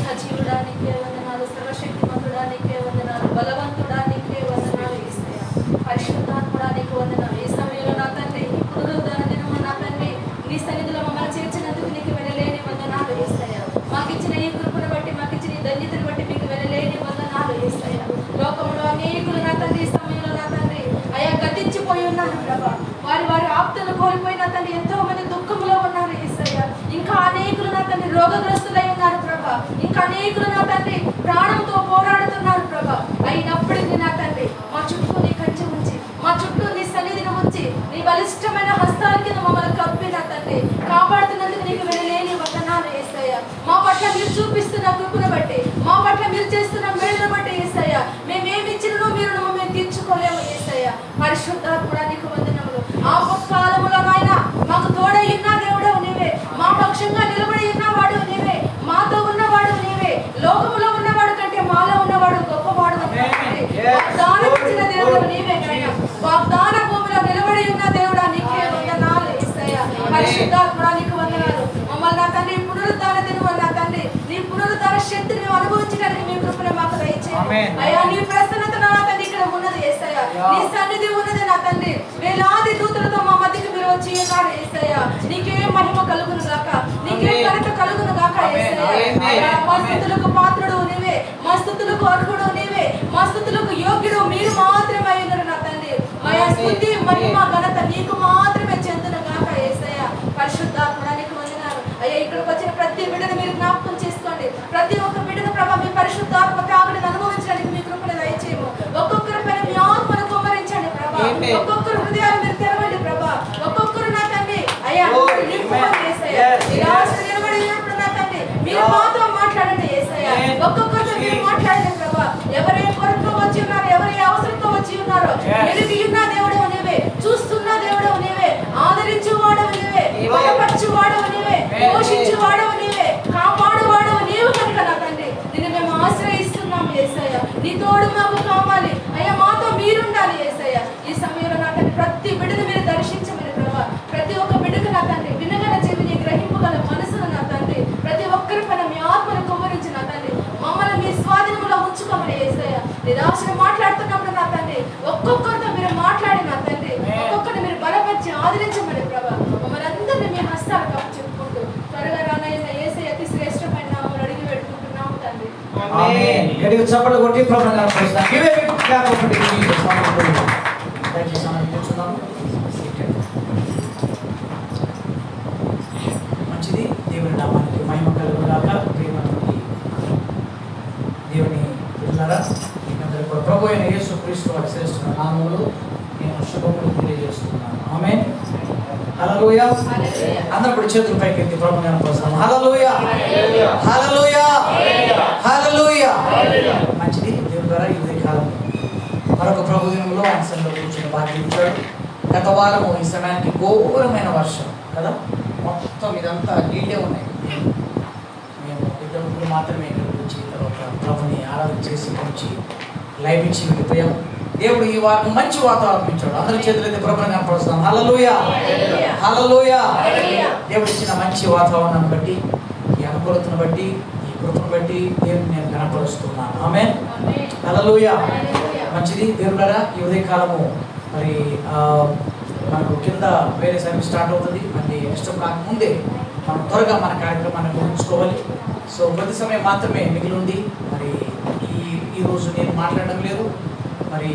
సజీవుడానికే వందనాలు, సర్వశక్తిమంతుడానికే వందనాలు, బలవంతుడానికే వందనాలు యేసయ్యా. పరిశుద్ధాత్ముడానికే వందనాలు. ఈ సమయంలో నా తండ్రి పునరుద్ధరణ దినము నా తండ్రి నీ సన్నిధిలో మమ్మల్ని చేర్చినందుకు నీకు వెనలేని వందనాలు యేసయ్యా. మాకిచ్చిన ఈ కృపను బట్టి, మాకిచ్చిన ఈ ధన్యతను బట్టి మీకు వెనలేని వందనాలు యేసయ్యా. లోకములో అనేకులు నా తండ్రి ఈ సమయంలో నా తండ్రి అయా గతించిపోయి ఉన్నారు ప్రభా. వారి వారి ఆప్తులు కోల్పోయిన తండ్రి ఎంతో మంది దుఃఖంలో ఉన్నారు యేసయ్యా. ఇంకా అనేకులు నా తండ్రి రోగగ్రస్తులై ఉన్నారు ప్రభా. ఇంకా అనేకులు నా తండ్రి ప్రాణంతో పోరాడుతున్నారు ప్రభా. అయినప్పటికీ నా తండ్రి మా చుట్టూ నీ కంచె ఉంచి, మా చుట్టూ నీ సన్నిధిని ఉంచి, నీ బలిష్టమైన హస్తాల కింద మమ్మల్ని కప్పి నా తండ్రి కాపాడుతున్నందుకు నీకు వెనలేని వందనాలు యేసయ్యా. మా పట్ల మీరు చూపిస్తున్న కృపను బట్టి, మా పట్ల మీరు చేస్తున్న మేలును బట్టి యేసయ్యా, మేమేమి ఇచ్చినో మీరు మమ్మల్ని తీర్చుకోలేము యేసయ్యా. పరిశుద్ధాత్ముడా నీకు వందనములు. ఆపత్కాలములో నాయన మాకు తోడై ఉన్న దేవుడవు నీవే, మా పక్షంగా నిలబడి ఉన్నవాడు నీవే, మాతో ఉన్నవాడు నీవే, లోకములో ఉన్నవాడు కంటే మాలో ఉన్నవాడు గొప్పవాడు. వాగ్దానం ఇచ్చిన దేవుడు నీవే నాయన. వాగ్దాన భూమిలో నిలబడి ఉన్న దేవుడా నీకే వందనాలు యేసయ్యా. పరిశుద్ధాత్ముడా నీకు వందనాలు. మమ్మల్ని నా తండ్రి పునరుద్ధాన దినము నా తండ్రి నీ పునరుద్ధాన శక్తిని మేము అనుభవించడానికి మీ కృపను మాకు దయచేయండి అయ్యా. నీ ప్రసన్నత నా తండ్రి ఇక్కడ ఉన్నది యేసయ్యా. నీ సన్నిధి ఉన్నది నా తండ్రి. వేలాది దూతలతో మా మధ్యకి మీరు వచ్చి ఉన్నారు యేసయ్య. నీకే మహిమ కలుగును గాక, నీకే ఘనత కలుగును గాక యేసయ్య. మా స్తుతులకు పాత్రుడు నీవే, మా స్తుతులకు అర్హుడు నీవే, మా స్తుతులకు యోగ్యుడు మీరు మాత్రమే ఉన్నారు నా తండ్రి. అయా స్తుతి మహిమ ఘనత నీకు మాత్రమే చెందును గాక యేసయ్య. పరిశుద్ధాత్మడానికి వందనాలు అయ్యా. ఇక్కడికి వచ్చిన ప్రతి బిడ్డను మీరు జ్ఞాపకం చేసుకోండి. ప్రతి ఒక్క బిడ్డను ప్రభా మీ పరిశుద్ధాత్మ తాగుడిని అనుభవించడానికి మీ కృపను దయచేయము. ఒక్కొక్కరి పైన మీ ఆత్మను కుమ్మరించండి ప్రభా. ఒక్కొక్కరు హృదయాలు మీరు తెరవండి ప్రభా. ఒక్కొక్కరు నా తండ్రి అయ్యా నింపుకోండి యేసయ్య. ఈ రాష్ట్రం నిలబడినప్పుడు నా తండ్రి మీరు మాతో మాట్లాడండి యేసయ్య. ఒక్కొక్కరితో మీరు మాట్లాడండి ప్రభా. ఎవరి కొరతో వచ్చి ఉన్నారు, ఎవరి అవసరంతో వచ్చి ఉన్నారో ఎరిగి ఉన్న దేవుడవు నీవే, చూస్తున్న దేవుడవు నీవే, ఆదరించు వాడవు నీవే, బలపరచు వాడవు నీవే, పోషించు వాడవు నీవే, కాపాడు వాడవు నీవు కనుక నా తండ్రి నిన్ను మేము ఆశ్రయిస్తున్నాము యేసయ్య. నీ తోడు మాకు కావాలి అయ్యా, మాతో మీరుండాలి యేసయ్య. ఈ సమయంలో నా తండ్రి ప్రతి బిడ్డను మీరు దర్శించమని ప్రభా. ప్రతి ఒక్క బిడ్డకు నా తండ్రి వినగల చెవిని, గ్రహింపగల మనసును నా తండ్రి ప్రతి ఒక్కరి పైన మీ ఆత్మను కుమ్మరించి నా తండ్రి మమ్మల్ని మీ స్వాధీనంలో ఉంచుకోమని యేసయ్య. నిరాశను మాట్లాడుతున్నప్పుడు నా తండ్రి ఒక్కొక్కరితో మీరు మాట్లాడి నా తండ్రి ఒక్కొక్కరిని మీరు బలపరిచి ఆదరించమని ప్రభా. మమ్మల్ని అందరినీ మీ హస్తాలకు అప్పచెప్పుకుంటూ త్వరగా రానైన యేసయ్య అతి శ్రేష్టమైన నామములో అడిగి పెట్టుకుంటున్నాము తండ్రి. ఆమేన్. గట్టిగా చప్పట్లు కొట్టి ప్రభువుని కనపరుస్తాం. Give a big clap of Jesus. Hallelujah. Thank you so much. కూర్చున్నాము. మంచిది. దేవుని నామానికి మహిమ కలుగును గాక. ప్రియమైనటువంటి దేవుని పిల్లలారా, మీకందరికీ కూడా ప్రభు అయిన యేసుక్రీస్తు వారి శ్రేష్ఠ నామములో నేను శుభములు తెలియజేస్తున్నాను. ఆమేన్. హల్లెలూయా. అందరూ కూడా చేతులు పైకెత్తి ప్రభువుని కనపరుస్తాం. హల్లెలూయా, హల్లెలూయా, హల్లెలూయా. మంచిది. దేవుని ద్వారా ఈ ఉదయకాలం మరొక ప్రభు దినంలో ఆయన సన్నిధిలో కూర్చొని భాగ్యం ఇచ్చాడు. గత వారము ఈ సమయానికి ఘోరమైన వర్షం కదా, మొత్తం ఇదంతా నీళ్ళే ఉన్నాయి. మేము ఇద్దరు ముగ్గురు మాత్రమే ఇక్కడికి వచ్చి తర్వాత ప్రభుని ఆరాధన చేసి వచ్చి లైవ్ ఇచ్చి వెళ్ళిపోయాం. దేవుడు ఈ వారం మంచి వాతావరణం ఇచ్చాడు. అందరి చేతులైతే ప్రభుని కనపరుస్తాం. హల్లెలూయా, హల్లెలూయా. దేవుడు ఇచ్చిన మంచి వాతావరణాన్ని బట్టి, ఈ అనుకూలతను బట్టి, ఈ కృపను బట్టి దేవుని నేను కనపరుస్తున్నాను. ఆమేన్. హల్లెలూయా. మంచిది. దేవుడారా, ఈ ఉదయకాలము మరి మనకు కింద వేరే సర్వీస్ స్టార్ట్ అవుతుంది. మళ్ళీ ఇష్టం కాకముందే మనం త్వరగా మన కార్యక్రమాన్ని ముగించుకోవాలి. సో కొద్ది సమయం మాత్రమే మిగిలి ఉంది. మరి ఈరోజు నేను మాట్లాడడం లేదు. మరి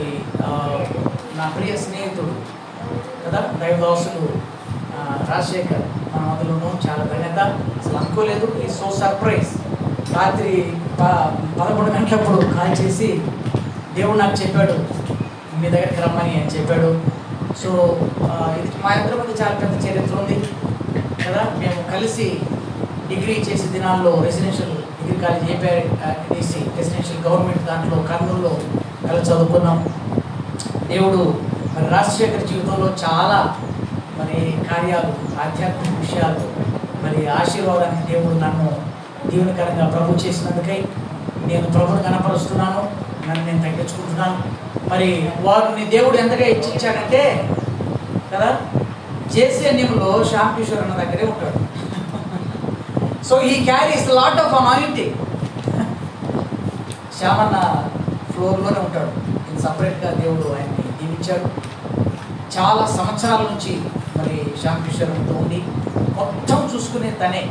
నా ప్రియ స్నేహితుడు కదా దైవదాసులు రాజశేఖర్ మన మధ్యలోనూ చాలా ధన్యత. అసలు అనుకోలేదు. ఈ సో సర్ప్రైజ్. రాత్రి 11 గంటలప్పుడు కాల్ చేసి దేవుడు నాకు చెప్పాడు మీ దగ్గరికి రమ్మని అని చెప్పాడు. సో ఇది మా ఇద్దరి మధ్య చాలా పెద్ద చరిత్ర ఉంది కదా. మేము కలిసి డిగ్రీ చేసే దినాల్లో residential degree college APIDC residential government దాంట్లో కర్నూలులో కలిసి చదువుకున్నాం. దేవుడు మరి రాజశేఖర్ జీవితంలో చాలా మరి కార్యాలు, ఆధ్యాత్మిక విషయాలు, మరి ఆశీర్వాదానికి దేవుడు నన్ను దీవెనకరంగా ప్రభు చేసినందుకై నేను ప్రభుని కనపరుస్తున్నాను. నన్ను నేను తగ్గించుకుంటున్నాను. మరి వారిని దేవుడు ఎంతగా ఇచ్చాడంటే కదా, జేసీఎన్ఎంలో శ్యామ్ కిషోర్ అన్న దగ్గరే ఉంటాడు. సో ఈ carries lot of anointing. Shyam అన్న ఫ్లోర్లోనే ఉంటాడు. నేను సపరేట్గా దేవుడు ఆయన్ని దీవించాడు. చాలా సంవత్సరాల నుంచి మరి శ్యామ్ కిషోర్తో ఉండి మొత్తం చూసుకునే తనే.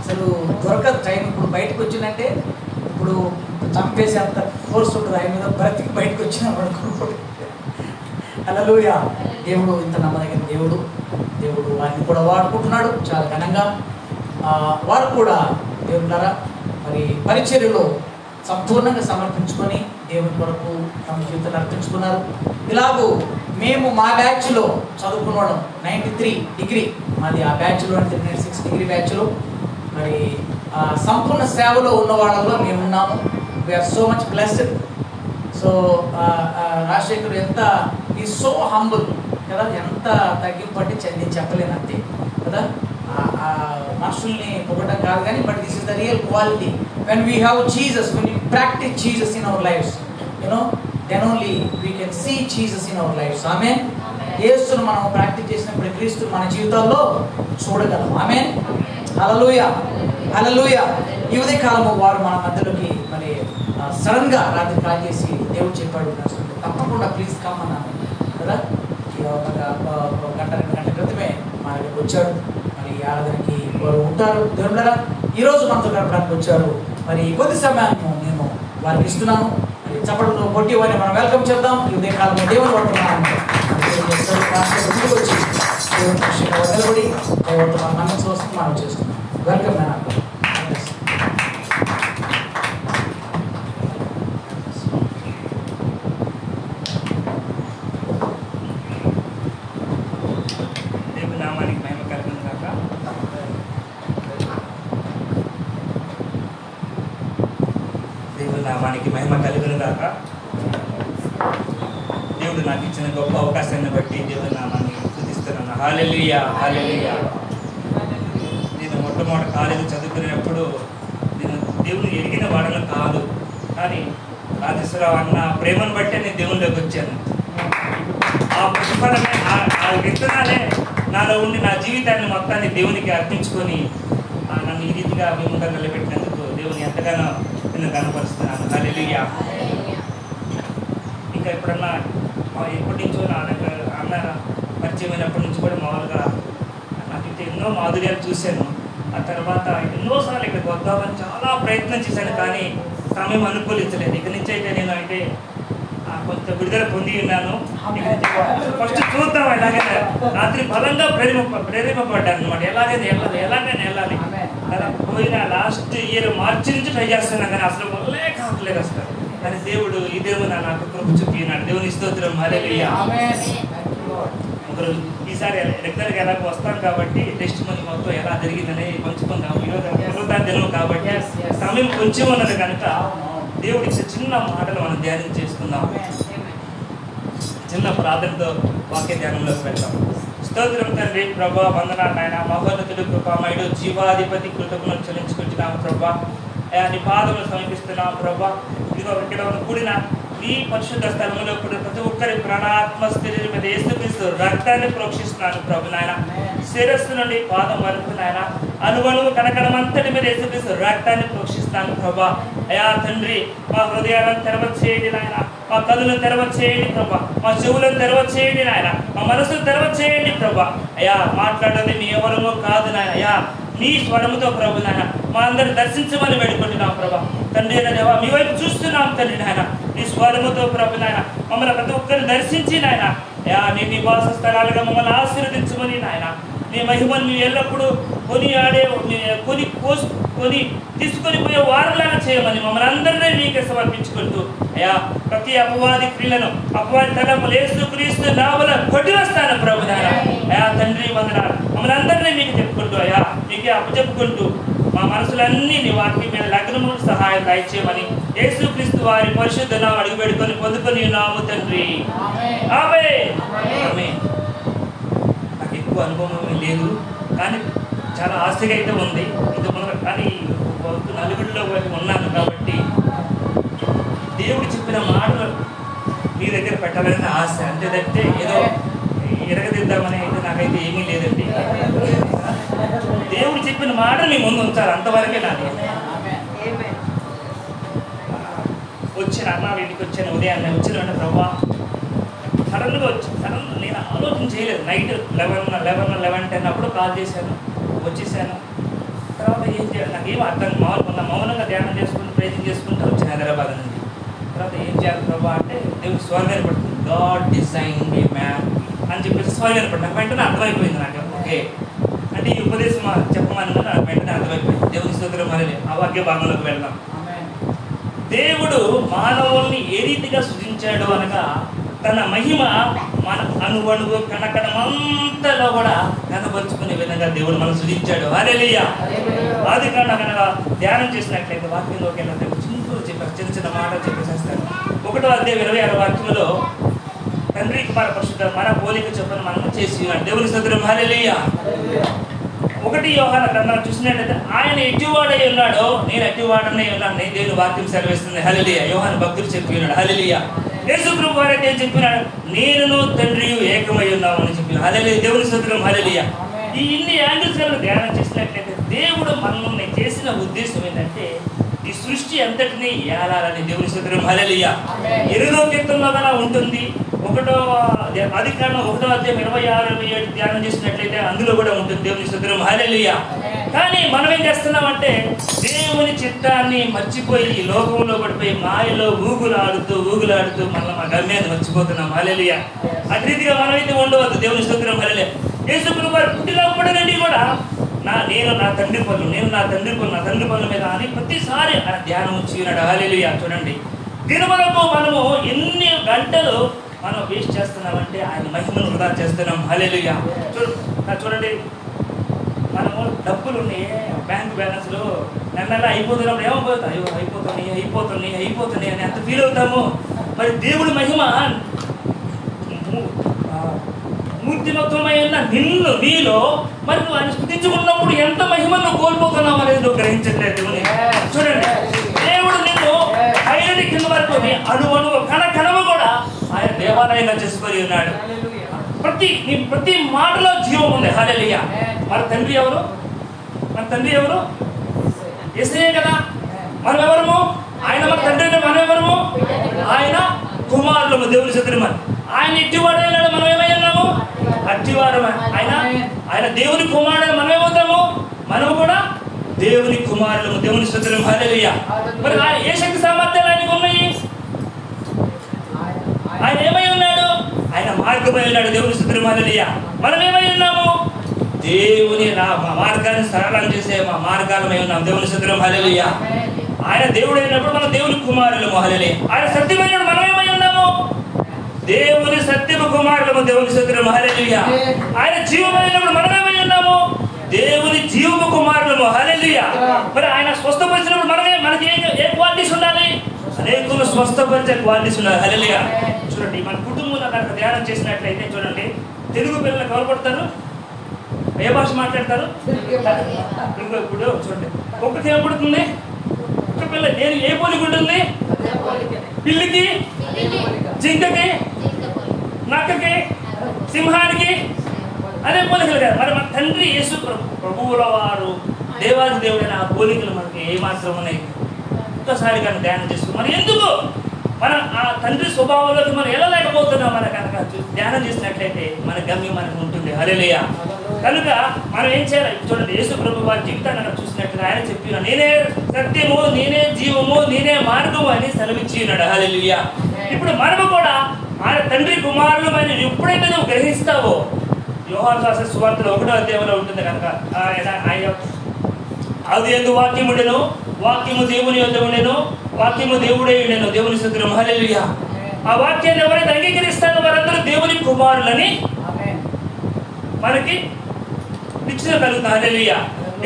అసలు దొరకదు టైం. ఇప్పుడు బయటకు వచ్చిందంటే ఇప్పుడు చంపేసి అంత ఫోర్స్ ఉంటుంది ఆయన మీద. బ్రతికి బయటకు వచ్చిన వాడు. హల్లెలూయా. దేవుడు ఇంత నమ్మదగిన దేవుడు. దేవుడు వారిని కూడా వాడుకుంటున్నాడు చాలా ఘనంగా. వారు కూడా దేవుని ద్వారా మరి పరిచర్యలో సంపూర్ణంగా సమర్పించుకొని దేవుని కొరకు తమ జీవితాన్ని అర్పించుకున్నారు. ఇలాగూ మేము మా బ్యాచ్లో చదువుకున్నాం. 93 డిగ్రీ మాది. ఆ బ్యాచ్లో 96 డిగ్రీ బ్యాచ్లో మరి సంపూర్ణ సేవలో ఉన్న వాళ్ళలో మేమున్నాము. We're so much blessed. So Rajashekar ఎంత ఈ సో హంబుల్ కదా, ఎంత తగ్గింపు అంటే నేను చెప్పలేను అంతే కదా. మనుషుల్ని పొగడం కాదు కానీ, but this is the real quality. When we have Jesus, when you practise Jesus in our lives, then only we can see Jesus in our lives. Amen. యేసును మనం ప్రాక్టీస్ చేసినప్పుడు క్రీస్తు మన జీవితాల్లో చూడగలం. ఆమేన్. హల్లెలూయా, హల్లెలూయా. ఈ ఉదయ కాలము వారు మన మధ్యలోకి మరి సడన్గా రాత్రి కాల్ చేసి దేవుడు చెప్పాడు తప్పకుండా ప్లీజ్ కమ్ అన్నాను కదా. ఒక గంట 2 గంటల క్రితమే మన దగ్గరికి వచ్చాడు. మరి ఈ ఆరాధనకి వారు ఉంటారు. దేవుళ్ళరా ఈరోజు మనతో గడపడానికి వచ్చారు. మరి కొద్ది సమయాన్ని నేను వారికి ఇస్తున్నాను. మరి చప్పట్లు కొట్టి వారిని మనం వెల్కమ్ చేద్దాం. ఈ ఉదయకాలంలో దేవుని పడుతున్నాము వచ్చి దేవుని దృష్టిగా నిలబడి దేవుడితో మన నమ్మకం వస్తుంది మనం చేస్తున్నాం. Welcome madam. నామానికి మహిమ కలుగును గాక. దేవుని నామానికి మహిమ కలుగును గాక. దేవుడు నాకు ఇచ్చిన గొప్ప అవకాశాన్ని బట్టి దేవుని నామాన్ని స్తుతిస్తున్నాను. హల్లెలూయా హల్లెలూయా. నేను మొట్టమొదటి కాలేజీ చదువుకునేటప్పుడు నేను దేవుని ఎరిగిన వాడను కాదు, కానీ రాజేశ్వరరావు అన్న ప్రేమను బట్టే నేను దేవునిలోకి వచ్చాను. ఆ ప్రతిఫలమే ఆ విత్తనాలే నాలో ఉండి నా జీవితాన్ని మొత్తాన్ని దేవునికి అర్పించుకొని నన్ను ఈ రీతిగా మీ ముందర నిలబెట్టినందుకు దేవుని ఎంతగానో నేను కనపరుస్తున్నాను. హల్లెలూయా. ఇంకా ఎప్పుడన్నా ఎప్పటి నుంచో నా దగ్గర అన్న పరిచయమైనప్పటి నుంచి కూడా మామూలుగా నాకైతే ఎన్నో మాధుర్యాలు చూశాను. ఆ తర్వాత ఎన్నోసార్లు ఇక్కడికి వద్దామని చాలా ప్రయత్నం చేశాను, కానీ సమయం అనుకూలించలేదు. ఇక నుంచి అయితే నేను అయితే కొంత విడుదల పొంది ఉన్నాను. ఫస్ట్ చూద్దాం ఎలాగైనా. రాత్రి బలంగా ప్రేరేపడ్డాను అనమాట. ఎలాగైనా వెళ్ళాలి. అలా పోయిన లాస్ట్ ఇయర్ మార్చి నుంచి ట్రై చేస్తున్నాను, కానీ అసలు వల్లే కావట్లేదు అసలు. కానీ దేవుడు ఈ దేవుడు నాకు కృప చూపినాడు. దేవుని స్తోత్రం. హల్లెలూయా. ఒకరోజు ఈసారి రెగ్యులర్గా ఎలాగో వస్తాం కాబట్టి టెస్ట్ మనీ మొత్తం ఎలా జరిగిందని పంచుకుందాం. ఈరోజు పునరుద్ధరణ దినం కాబట్టి సమయం కొంచెం ఉన్నది కనుక దేవుడి చిన్న మాటలు మనం ధ్యానం చేసుకుందాం. చిన్న ప్రార్థనతో వాక్య ధ్యానంలోకి వెళ్తాం. స్తోత్రం తండ్రి. ప్రభా వందనాలు నాయన. మహోన్నతుడు కృపామయుడు జీవాధిపతి కృతజ్ఞతలు చెల్లించుకుంటున్నాము ప్రభా. నీ పాదములు సమీపిస్తున్నాము ప్రభా. ఇదిగో ఇక్కడ కూడిన ఈ పరిశుద్ధ స్థలంలో కూడా ప్రతి ఒక్కరి ప్రాణాత్మ స్థితి మీద యేసుక్రీస్తు రక్తాన్ని ప్రోక్షిస్తున్నాను ప్రభు నాయన. శిరస్సు నుండి పాదం వరకు నాయన అనువనువు కనకడమంతటి మీద యేసుక్రీస్తు రక్తాన్ని ప్రోక్షిస్తున్నాను ప్రభా. అయా తండ్రి, మా హృదయాలను తెరవచేయండి నాయన. మా కళ్ళను తెరవచేయండి ప్రభా. మా చెవులను తెరవచేయండి నాయన. మా మనసును తెరవచేయండి ప్రభా. అయా మాట్లాడేది మీ ఎవరమో కాదు నాయన. అయా నీ స్వరముతో ప్రభు నాయన మా అందరిని దర్శించమని వేడుకుంటున్నాం ప్రభా. తండ్రి అయిన దేవా, మీ వైపు చూస్తున్నాం తండ్రి నాయన. నీ స్వరముతో ప్రభు నాయన మమ్మల్ని ప్రతి ఒక్కరిని దర్శించి నాయన నీ నివాస స్థలాలుగా మమ్మల్ని ఆశీర్వదించమని నాయన. నీ మహిమను మేము ఎల్లప్పుడూ కొని తీసుకొని పోయే వారులాగా చేయమని మమ్మల్ని అందరినీ మీకే సమర్పించుకుంటూ అయా ప్రతి అపవాది క్రియలను అపవాది తలంపులు యేసుక్రీస్తు నామములో కొట్టివేస్తాను ప్రభు నాయన. అయా తండ్రి వందనాలు. మమ్మల్ని అందరినీ మీకు చెప్పుకుంటూ అయా మీకే అప్పచెప్పుకుంటూ మా మనసులన్నీ నీ వాక్యం మీద లగ్నములకు సహాయం దయచేయమని యేసుక్రీస్తు వారి పరిశుద్ధ నామములో అడుగు పెట్టుకొని పొందుకొని ఉన్నాము తండ్రి. ఆమేన్. ఆమేన్. నాకు ఎక్కువ అనుభవం లేదు, కానీ చాలా ఆశగా అయితే ఉంది. కానీ నలుగురిలో ఉన్నాను కాబట్టి దేవుడు చెప్పిన మాటలు మీ దగ్గర పెట్టాలని ఆశ. అంతేదంటే ఏదో ఎరగదిద్దామని అయితే నాకైతే ఏమీ లేదండి. దేవుడు చెప్పిన మాటలు మీ ముందు ఉంచాలి, అంతవరకే నాది. వచ్చిన అన్న వీటికి వచ్చాను ఉదయాన్నే వచ్చిన ప్రభా సడన్గా నేను ఆలోచన చేయలేదు. నైట్ 11:10 అప్పుడు కాల్ చేశాను, వచ్చేసాను. తర్వాత ఏం చేయాలి నాకేం అర్థం మామూలుగా మౌనంగా ధ్యానం చేసుకుంటూ ప్రేజింగ్ చేసుకుంటూ వచ్చాను హైదరాబాద్ నుండి. తర్వాత ఏం చేయాలి ప్రభా అంటే దేవుడు స్వర్గాన్ని పడుతుంది. గాడ్ డిజైన్ ఏ మ్యాన్ అని చెప్పేసి స్వర్గాన్ని పడుతుంది. నాకు వెంటనే అర్థమైపోయింది. నాకు ఓకే అంటే ఈ ఉపదేశం చెప్పమని నాకు వెంటనే అర్థమైపోయింది. దేవుని స్తోత్రం. మరి ఆ వాక్య భాగంలోకి వెళ్దాం. దేవుడు మానవుల్ని ఏ రీతిగా సృజించాడు అనగా తన మహిమ మన అణువణువు కనకడమంతలో కూడా కనబరుచుకునే విధంగా దేవుడు మనం సృజించాడు. హల్లెలూయా. ఆదికాండం కనుక ధ్యానం చేసినట్లయితే వాక్యంలోకి వెళ్ళినట్టు చిన్న చిన్న మాటలు చెప్పేసేస్తాను. 1వ అధ్యాయం 26వ వాక్యంలో తండ్రి కుమార పరిశుద్ధ మన పోలిక చొప్పున మనం చేసి దేవుని స్తోత్రం. హల్లెలూయా. 1 యోహాను గ్రంథం చూసినట్లయితే ఆయన ఎట్టివాడై ఉన్నాడో నేను అట్టివాడనే ఉన్నాను నేను దేవుని వాక్యం సెలవిస్తుంది. హల్లెలూయా. యోహాను భక్తుడు చెప్పి ఉన్నాడు. హల్లెలూయా. యేసు ప్రభు వారు అయితే చెప్పినాడు, నేను తండ్రి ఏకమై ఉన్నాము అని చెప్పినాడు. హల్లెలూయా. దేవుని స్తోత్రం. హల్లెలూయా. ఈ యాంగిల్స్ ధ్యానం చేసినట్లయితే దేవుడు మనల్ని చేసిన ఉద్దేశం ఏంటంటే ఈ సృష్టి సృష్టి అంతటిని ఏలాలని దేవుని స్తోత్రం. హల్లెలూయా. 8వ కీర్తనలో కూడా ఉంటుంది. 1వ ఆదికాండం 1వ అధ్యాయం 26, 27 ధ్యానం చేసినట్లయితే అందులో కూడా ఉంటుంది దేవుని స్తోత్రం. హల్లెలూయా. కానీ మనం ఏం చేస్తున్నామంటే దేవుని చిత్తాన్ని మర్చిపోయి ఈ లోకంలో పడిపోయి మాయలో ఊగులాడుతూ మళ్ళీ మా గమ్యాన్ని మర్చిపోతున్నాం. హల్లెలూయా. అటు రీతిగా మనమైతే ఉండవద్దు దేవుని స్తోత్రం. హల్లెలూయా. యేసు ప్రభువు వారు పుట్టినప్పటి నుండి కూడా నేను నా తండ్రి పనుల మీద అని ప్రతిసారి ఆయన ధ్యానం చేయనాడు. హల్లెలూయా. చూడండి, దినవరకు మనము ఎన్ని గంటలు మనం వేస్ట్ చేస్తున్నామంటే ఆయన మహిమను వృధా చేస్తున్నాం. హల్లెలూయా. చూడండి, మనము డబ్బులు ఉన్నాయి బ్యాంక్ బ్యాలెన్స్లో నెల అయిపోతున్నప్పుడు ఏమైపోతుంది, అయ్యో అయిపోతున్నాయి అని ఎంత ఫీల్ అవుతాము. మరి దేవుడి మహిమ మూర్తిమత్వమైన నీలో మరి నువ్వు ఆయన స్తుతించుకున్నప్పుడు ఎంత మహిమను కోల్పోతున్నావు అనేది నువ్వు గ్రహించట్లేదు. చూడండి, దేవుడు నిన్ను ఐరని కింద వరకు అణువు కణము కూడా ఆయన దేవాలయంగా చేసుకొని ఉన్నాడు. ప్రతి మాటలో జీవం ఉంది. హల్లెలూయా. మన తండ్రి ఎవరు? యేసయ్యే కదా. మనం ఎవరము? ఆయన మన తండ్రి. మనం ఎవరము? ఆయన కుమారులము దేవుని స్తోత్రం. ఆయన ఇట్టివాడైనాడు, మనం ఏమై ఉన్నాము? అట్టివారమే. ఆయన దేవుని కుమారుడు, మనం ఏమవుతాము? మనము కూడా దేవుని కుమారులము దేవుని స్తోత్రం. హల్లెలూయా. మరి ఏ శక్తి సామర్థ్యాలు ఆయనకు ఉన్నాయి? ఆయన ఏమై ఉన్నాడు? ఆయన మార్గమై ఉన్నాడు దేవుని స్తోత్రం. హల్లెలూయా. మనం ఏమై ఉన్నాము? దేవుని మార్గాన్ని సరళం చేసే మా మార్గాలమై ఉన్నాం దేవుని స్తోత్రం. హల్లెలూయా. ఆయన దేవుడు అయినప్పుడు మనం దేవుని కుమారులము. హల్లెలూయా. ఆయన సత్యమైనప్పుడు మనం ఏమై ఉన్నాము? దేవుని సత్యము కుమారులము దేవుని స్తోత్రం. హల్లెలూయా. ఆయన జీవమైనప్పుడు మనం ఏమై ఉన్నాము? దేవుని జీవము కుమారులము. హల్లెలూయా. మరి ఆయన స్వస్థపరిచినప్పుడు మనకి ఏ క్వాలిటీస్ ఉండాలి? అనేకులు స్వస్థపరిచే క్వాలిటీస్ ఉండాలి. హల్లెలూయా. చూడండి, మన కుటుంబంలో కనుక ధ్యానం చేసినట్లయితే చూడండి, తెలుగు పిల్లలకు ఎవరు పడతారు? ఏ భాష మాట్లాడతారు? ఇప్పుడు చూడండి, ఒక్కటి ఏం పుడుతుంది? ఒక పిల్ల ఏ పోలిక ఉంటుంది? పిల్లికి, జింకకి, నక్కకి, సింహానికి అదే పోలికలు కదా. మరి మన తండ్రి యేసు ప్రభువుల వారు దేవాది దేవుడైన ఆ పోలికలు మనకి ఏమాత్రం ఉన్నాయి? ఒక్కసారి కనుక ధ్యానం చేసుకుని మరి ఎందుకు మన ఆ తండ్రి స్వభావంలోకి మనం ఎలా లేకపోతున్నాం మన కనుక ధ్యానం చేసినట్లయితే మన గమ్యం మనకు ఉంటుంది. హల్లెలూయా. కనుక మనం ఏం చేయాలి? చూడండి, యేసు ప్రభు వారి జీవితాన్ని కనుక చూసినట్లుగా ఆయన చెప్పిన నేనే సత్యము, నేనే జీవము, నేనే మార్గము అని సెలవిచ్చి ఉన్నాడు. హల్లెలూయా. ఇప్పుడు మనము కూడా ఆయన తండ్రి కుమారులు అని ఎప్పుడైతే నువ్వు గ్రహిస్తావో, యోహాను రాసిన సువార్తలో 1వ అధ్యాయంలో ఉంటుంది కనుక ఆయన అది ఎందు వాక్యముండెను, వాక్యము దేవుని యొద్ద ఉండెను, వాక్యము దేవుడే ఉండెను దేవుని స్తోత్రం. హల్లెలూయా. ఆ వాక్యాన్ని ఎవరైతే అంగీకరిస్తారో వారందరూ దేవుని కుమారులని మనకి నిశ్చయం కలుగుతాం. హల్లెలూయా.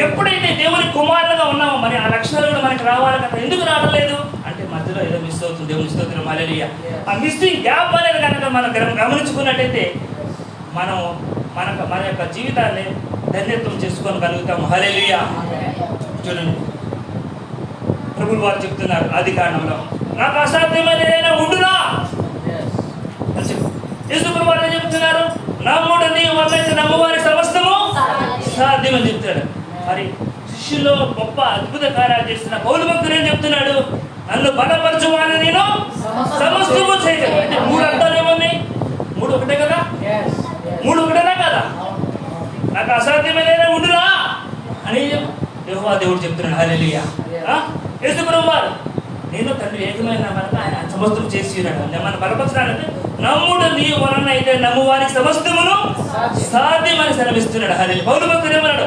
ఎప్పుడైతే దేవుని కుమారులుగా ఉన్నామో మరి ఆ లక్షణాలు కూడా మనకి రావాలి కదా. ఎందుకు రావట్లేదు అంటే మధ్యలో ఏదో మిస్ అవుతుంది దేవుని స్తోత్రం. హల్లెలూయా. ఆ మిస్సింగ్ గ్యాప్ అనేది కనుక మనం గమనించుకున్నట్టయితే మనం మన యొక్క జీవితాన్ని ధన్యత్వం చేసుకోగలుగుతాము. హల్లెలూయా. చూడండి, ప్రభువు వారు చెప్తున్నారు ఆదికాండంలో, నాకు అసాధ్యమైన ఏదైనా ఉండునా? యేసు ప్రభువు వారు చెప్తున్నారు, నమ్ముడు నీ వల్లైతే నమ్మువారి సమస్తము సాధ్యమని చెప్తాడు. మరి శిష్యులో గొప్ప అద్భుత కార్యాలు చేస్తున్న పౌలు భక్తుడు ఏం చెప్తున్నాడు? నన్ను బలపరచువాని నేను సమస్తము చేయగలను. అంటే 3 అర్థాలు ఏమున్నాయి? 3 ఒకటే కదా? 3 ఒకటేనా కదా? నాకు అసాధ్యమైన ఉండునా అని యెహోవా దేవుడు చెప్తున్నాడు. హల్లెలూయా. యేసు ప్రభువు వారు నేను తండ్రి ఏకమైన మనకు ఆయన సమస్తం చేసి ఉన్నాడు. మనం బలపరచడానికి నమ్ముడు నీ వలన అయితే నమ్మువారికి సమస్తమును సాధ్యమని సెలవిస్తున్నాడు. హల్లెలూయా. పౌలు భక్తుడు ఏమన్నాడు?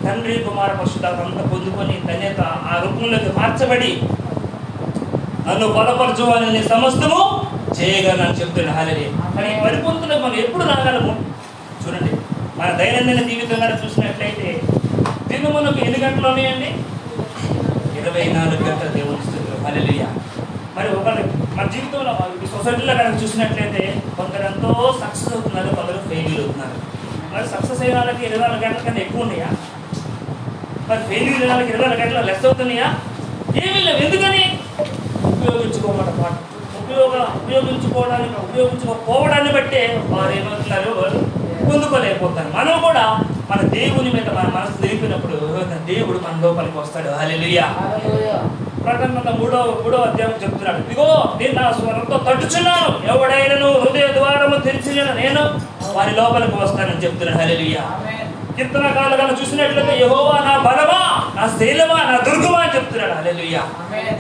తండ్రి కుమార పరిశుద్ధాత్మ అంతా పొందుకొని ధన్యత ఆ రూపంలోకి మార్చబడి నన్ను బలపరచు అని సమస్తము చేయగలనని చెప్తున్నాడు. హల్లెలూయా. కానీ పరిపూర్ణతకు మనం ఎప్పుడు రాగలము? చూడండి, మన దైనందిన జీవితంలో చూసినట్లయితే దినమునకు ఎన్ని గంటలు ఉన్నాయండి? 24 గంటల దేవుని స్తుతులు. హల్లెలూయా. మరి మన జీవితంలో సొసైటీలో కనుక చూసినట్లయితే కొందరు ఎంతో సక్సెస్ అవుతున్నారు, కొందరు ఫెయిల్యూర్ అవుతున్నారు. మరి సక్సెస్ అయిన వాళ్ళకి 24 గంటల కన్నా ఎక్కువ ఉన్నాయా? మరి ఫెయిల్యూర్ అయిన వాళ్ళకి 24 గంటల లెస్ అవుతున్నాయా? ఏమీ లేవు. ఎందుకని? ఉపయోగించుకోవడాన్ని బట్టే వారు ఏమవుతున్నారు? పొందుకోలేకపోతారు. మనం కూడా మన దేవుని మీద మన మనసు తెలిపినప్పుడు దేవుడు మన లోపలికి వస్తాడు. హల్లెలూయా. ప్రకటన 3వ అధ్యాయం చెప్తున్నాడు, ఇదిగో నేను నా స్వరంతో తట్టుచున్నాను, ఎవడైనను హృదయ ద్వారము తెరిచిన నేను వారి లోపలికి వస్తానని చెప్తున్నాడు. హల్లెలూయా. కీర్తనకారులు కనుక చూసినట్లయితే యెహోవా నా బలమా, నా శైలమా, నా దుర్గమా అని చెప్తున్నాడు. హల్లెలూయా.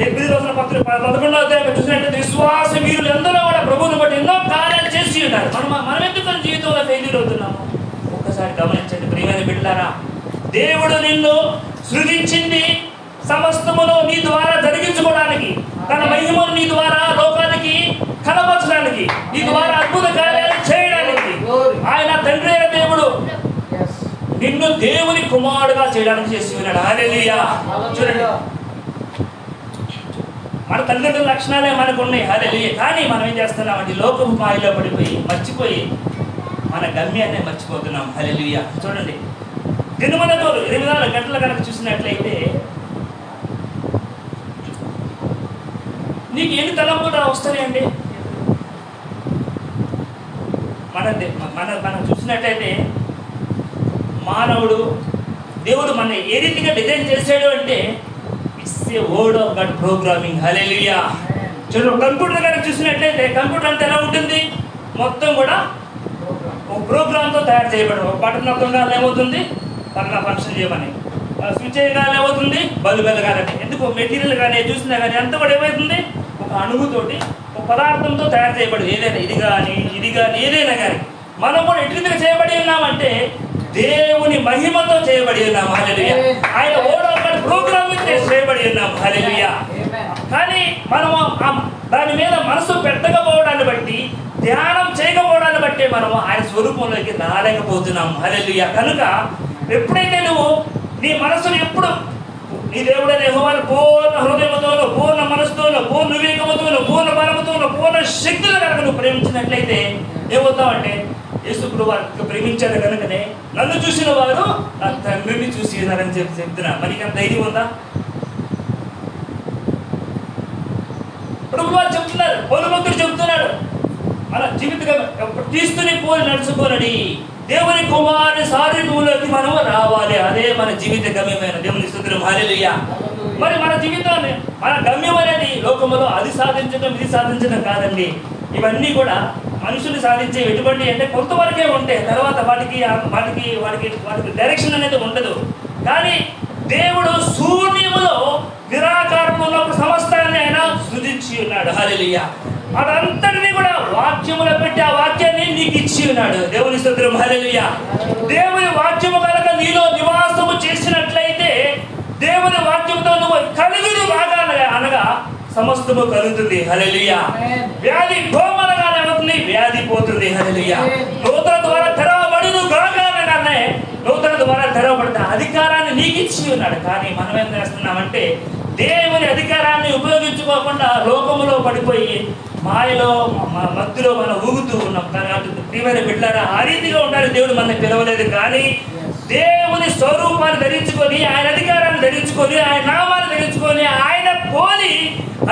హెబ్రీ రాసిన పత్రిక 11వ అధ్యాయం చూసినట్లయితే విశ్వాస వీరులు ఎందరో కూడా ప్రభువుని బట్టి ఎన్నో కార్యాలు చేసి ఉన్నారు. మనం ఎందుకు మన జీవితంలో ఫెయిల్యూర్ అవుతున్నాము? ఒక్కసారి గమనించండి ప్రియమైన బిడ్డలారా, దేవుడు నిన్ను సృజించింది సమస్తమును నీ ద్వారా జరిగించుకోవడానికి, తన మహిమను నీ ద్వారా లోకానికి కనపరచడానికి, నీ ద్వారా అద్భుత కార్యాలు చేయడానికి. ఆయన తండ్రి అయిన దేవుడు నిన్ను దేవుని కుమారుడుగా చేయడానికి చేసి ఉన్నాడు. హల్లెలూయా. చూడండి, మన తల్లిదండ్రుల లక్షణాలే మనకు ఉన్నాయి. హల్లెలూయా. కానీ మనం ఏం చేస్తున్నామంటే లోకపు మాయలో పడిపోయి మర్చిపోయి మన గమ్యాన్ని మర్చిపోతున్నాం. హల్లెలూయా. చూడండి, దినమునకు 24 గంటలు కనుక చూసినట్లయితే నీకు ఎన్ని తలంపులు వస్తాయండి? మనం చూసినట్లయితే మానవుడు, దేవుడు మన ఏ రీతిగా డిజైన్ చేశాడు అంటే it's a word of God programming. Hallelujah. చూడండి, కంప్యూటర్ కనుక చూసినట్లయితే కంప్యూటర్ అంతా ఎలా ఉంటుంది? మొత్తం కూడా ఒక ప్రోగ్రామ్తో తయారు చేయబడి, ఒక బటన్ నొక్కగానే ఏమవుతుంది? పలానా ఫంక్షన్ చేయమని, స్విచ్ చేయగానే ఏమవుతుంది? బల్బు వెలగాలని. ఎందుకు? మెటీరియల్ కానీ చూసినా కానీ అంతా కూడా ఏమవుతుంది? ఒక అణువుతోటి, ఒక పదార్థంతో తయారు చేయబడి. ఏదైనా ఇది కానీ ఏదైనా కానీ మనం కూడా ఎటు రీతిగా చేయబడి ఉన్నామంటే దేవుని మహిమతో చేయబడి ఉన్నాం. హల్లెలూయా. ఆయన ఓడొకటి ప్రోగ్రామింగ్ చేయబడి ఉన్నాం. హల్లెలూయా. కానీ మనము దాని మీద మనసు పెట్టకపోవడాన్ని బట్టి, ధ్యానం చేయకపోవడాన్ని బట్టి మనము ఆయన స్వరూపంలోకి రాలేకపోతున్నాం. హల్లెలూయా. కనుక ఎప్పుడైతే నువ్వు నీ మనసును ఎప్పుడు నీ దేవుడైన యెహోవాను పూర్ణ హృదయముతోనూ, పూర్ణ మనసుతోనూ, పూర్ణ వివేకముతోనూ, పూర్ణ బలముతోనూ, పూర్ణ శక్తులు కనుక నువ్వు ప్రేమించినట్లయితే ఏమవుతావంటే యేసు ప్రభువు ప్రేమించాడు కనుకనే నన్ను చూసిన వారు నా తండ్రిని చూసి ఉన్నారని చెప్తున్నా. మనకి అంత ధైర్యం ఉందా? ప్రభు వారు చెప్తున్నారు, పౌలు చెప్తున్నాడు, మన జీవితం క్రీస్తుని పోలి నడుచుకోనడి దేవుని కుమారుని సారూప్యంలోకి మనము రావాలి. అదే మన జీవిత గమ్యమైన దేవుని స్తుతిరం. హల్లెలూయా. మరి మన జీవితాన్ని, మన గమ్యం అనేది లోకములో అది సాధించడం ఇది సాధించడం కాదండి. ఇవన్నీ కూడా మనుషులు సాధించే ఎటువంటి అంటే కొంతవరకే ఉంటాయి. తర్వాత వాటికి డైరెక్షన్ అనేది ఉండదు. కానీ దేవుడు శూన్యములో నిరాకారంలో ఉన్నప్పుడు సమస్తాన్ని ఆయన సృజించి ఉన్నాడు. హల్లెలూయా. అదంతటినీ కూడా వాక్యములో పెట్టి ఆ వాక్యాన్ని నీకు ఇచ్చి ఉన్నాడు. దేవుని స్తోత్రం. హల్లెలూయా. దేవుని వాక్యము కనుక నీలో నివాసము చేసినట్లయితే దేవుని వాక్యంతో నువ్వు కలిగిన భాగాలుగా అనగా సమస్తము కలుగుతుంది. హల్లెలూయా. వ్యాధి గోమనగానే అవుతుంది, వ్యాధి పోతుంది. హల్లెలూయా. నూతన ద్వారా తెరవబడును గాగానే నూతన ద్వారా తెరవబడిన అధికారాన్ని నీకు ఇచ్చి ఉన్నాడు. కానీ మనం ఏం చేస్తున్నామంటే దేవుని అధికారాన్ని ఉపయోగించుకోకుండా లోకములో పడిపోయి మాయలో మధ్యలో మనం ఊగుతూ ఉన్నాం. ప్రియమైన బిడ్డలారా, ఆ రీతిగా ఉండాలి. దేవుడు మనల్ని పిలవలేదు. కానీ దేవుని స్వరూపాన్ని ధరించుకొని, ఆయన అధికారాన్ని ధరించుకొని, ఆయన నామాన్ని ధరించుకొని, ఆయన పోలి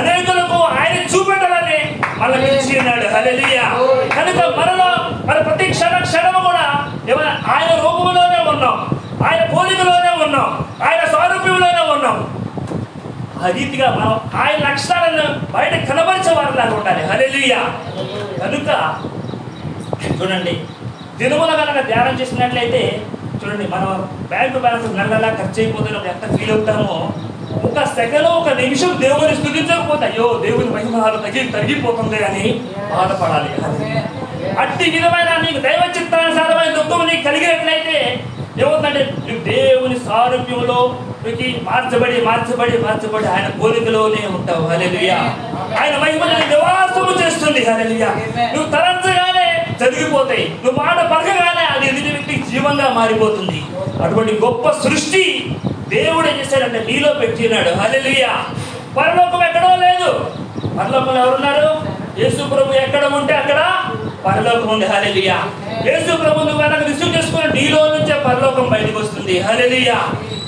అనేకులకు ఆయన చూపెట్టాలని మనల్ని పిలిచి ఉన్నాడు. హల్లెలూయా. కనుక మన ప్రతి క్షణము కూడా ఆయన రూపంలోనే ఉన్నాం, ఆయన పోలికలోనే ఉన్నాం, ఆయన స్వరూపంలోనే ఉన్నాం. ఆ రీతిగా మనం ఆయన లక్షణాలను బయట కనబరిచే వారిలాగా ఉండాలి. హల్లెలూయా. కనుక చూడండి, దినమున కనుక ధ్యానం చేసినట్లయితే చూడండి, మనం బ్యాంకు బ్యాలెన్స్ నెలలా ఖర్చు అయిపోతున్నప్పుడు ఎంత ఫీల్ అవుతామో, ఒక సెకండ్ ఒక నిమిషం దేవుని స్తుతించకపోతే అయ్యో దేవుని మహిమ తరిగిపోతుంది అని బాధపడాలి. అట్టి విధమైన నీకు దైవ చిత్తానుసారమైన దుఃఖం నీకు కలిగినట్లయితే ఏమవుతుందంటే నువ్వు దేవుని సారూప్యంలో మార్చబడి ఆయన పోలికలోనే ఉంటావు. హల్లెలూయా. ఆయన మహిమను నివాసము చేస్తుంది. హల్లెలూయా. నువ్వు తలంచగానే జరిగిపోతాయి, నువ్వు మాట పలకగానే అది ఎదుటి వ్యక్తికి జీవంగా మారిపోతుంది. అటువంటి గొప్ప సృష్టి దేవుడు ఏం చేశాడంటే నీలో పెట్టినాడు. హల్లెలూయా. పరలోకం ఎక్కడో లేదు. పరలోకంలో ఎవరున్నారు? యేసు ప్రభు ఎక్కడ ఉంటే అక్కడ పరలోకం ఉంది. హల్లెలూయా. యేసు ప్రభు నువ్వు కనుక రిసీవ్ చేసుకుని నీలో నుంచే పరలోకం బయటకు వస్తుంది. హల్లెలూయా.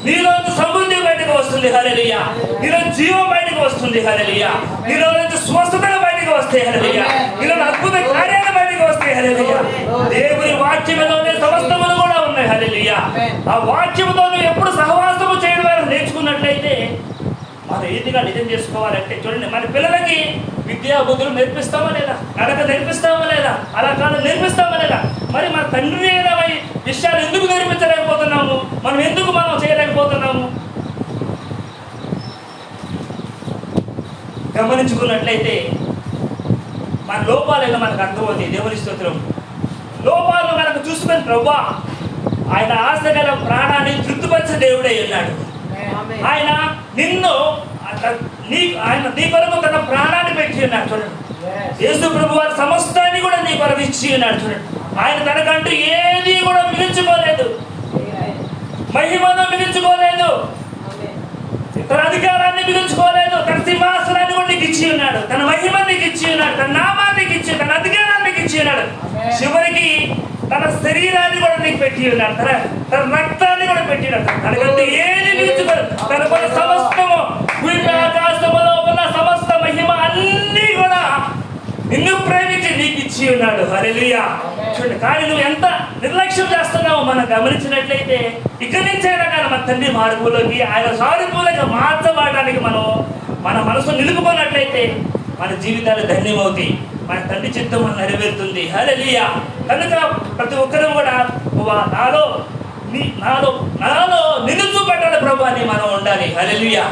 నీలో నుంచి సమృద్ధి బయటకు వస్తుంది. హల్లెలూయా. నీలో జీవం బయటకు వస్తుంది. హల్లెలూయా. నీలో నుంచి స్వస్థతలు బయటకు వస్తాయి. హల్లెలూయా. నీలో అద్భుత కార్యాలు బయటకు వస్తాయి. హల్లెలూయా. దేవుని వాక్యములోనే సమస్తములు కూడా ఉన్నాయి. హల్లెలూయా. ఆ వాక్యముతో నువ్వు ఎప్పుడు సహవాసము చేయడం వరకు నేర్చుకున్నట్లయితే మనం ఏదిగా నిజం చేసుకోవాలంటే చూడండి, మన పిల్లలకి విద్యా బుద్ధులు నేర్పిస్తామా లేదా, నడక నేర్పిస్తామా లేదా, అలా కాదు నేర్పిస్తామా లేదా? మరి మన తండ్రి అయిన విషయాలు ఎందుకు నేర్పించలేకపోతున్నాము? మనం ఎందుకు చేయలేకపోతున్నాము? గమనించుకున్నట్లయితే మన లోపాలు ఏదో మనకు అర్థమవుతాయి. దేవుని స్తోత్రం. లోపాలు మనకు చూసుకొని ప్రభువా ఆయన ఆశగల ప్రాణాన్ని తృప్తిపరిచే దేవుడై ఉన్నాడు. ఆయన నిన్ను ఆయన నీ కొరకు తన ప్రాణాన్ని పెట్టి ఉన్నాడు. చూడండి, యేసు ప్రభు వారి సమస్తాన్ని కూడా నీ కొరకు ఇచ్చి ఉన్నాడు. చూడండి, ఆయన తనకంటూ ఏది కూడా మిగిల్చుకోలేదు, మహిమను మిగిల్చుకోలేదు, తన అధికారాన్ని మిగిల్చుకోలేదు, తన సింహాసనాన్ని కూడా నీకు ఇచ్చి ఉన్నాడు, తన మహిమను నీకు ఇచ్చి ఉన్నాడు, తన నామాన్ని ఇచ్చి, తన అధికారాన్ని నీకు ఇచ్చి ఉన్నాడు. చివరికి తన శరీరాన్ని కూడా నీకు పెట్టి ఉన్నాడు, తన రక్తాన్ని కూడా పెట్టి ఉన్నాడు. తనకంటే ఏది మిగిల్చుకోలేదు. తనకున్న సమస్తము ఆకాశములో ఉన్న సమస్త మహిమ అన్ని కూడా నిన్ను ప్రేమించి నీకు ఇచ్చి ఉన్నాడు. హల్లెలూయా. చూడండి, కానీ నువ్వు ఎంత నిర్లక్ష్యం చేస్తున్నావు మనం గమనించినట్లయితే ఇక్కడి నుంచైనా కానీ మన తండ్రి మార్పులోకి ఆయన సారూప్యంగా మార్చబడడానికి మన మనసు నిలుపుకున్నట్లయితే మన జీవితాలు ధన్యమవుతాయి, మన తండ్రి చిత్తం మనం నెరవేరుతుంది. హల్లెలూయా. కనుక ప్రతి ఒక్కరూ కూడా నాలో నిన్ను చూపెట్టాలి ప్రభు అని మనం ఉండాలి. హల్లెలూయా.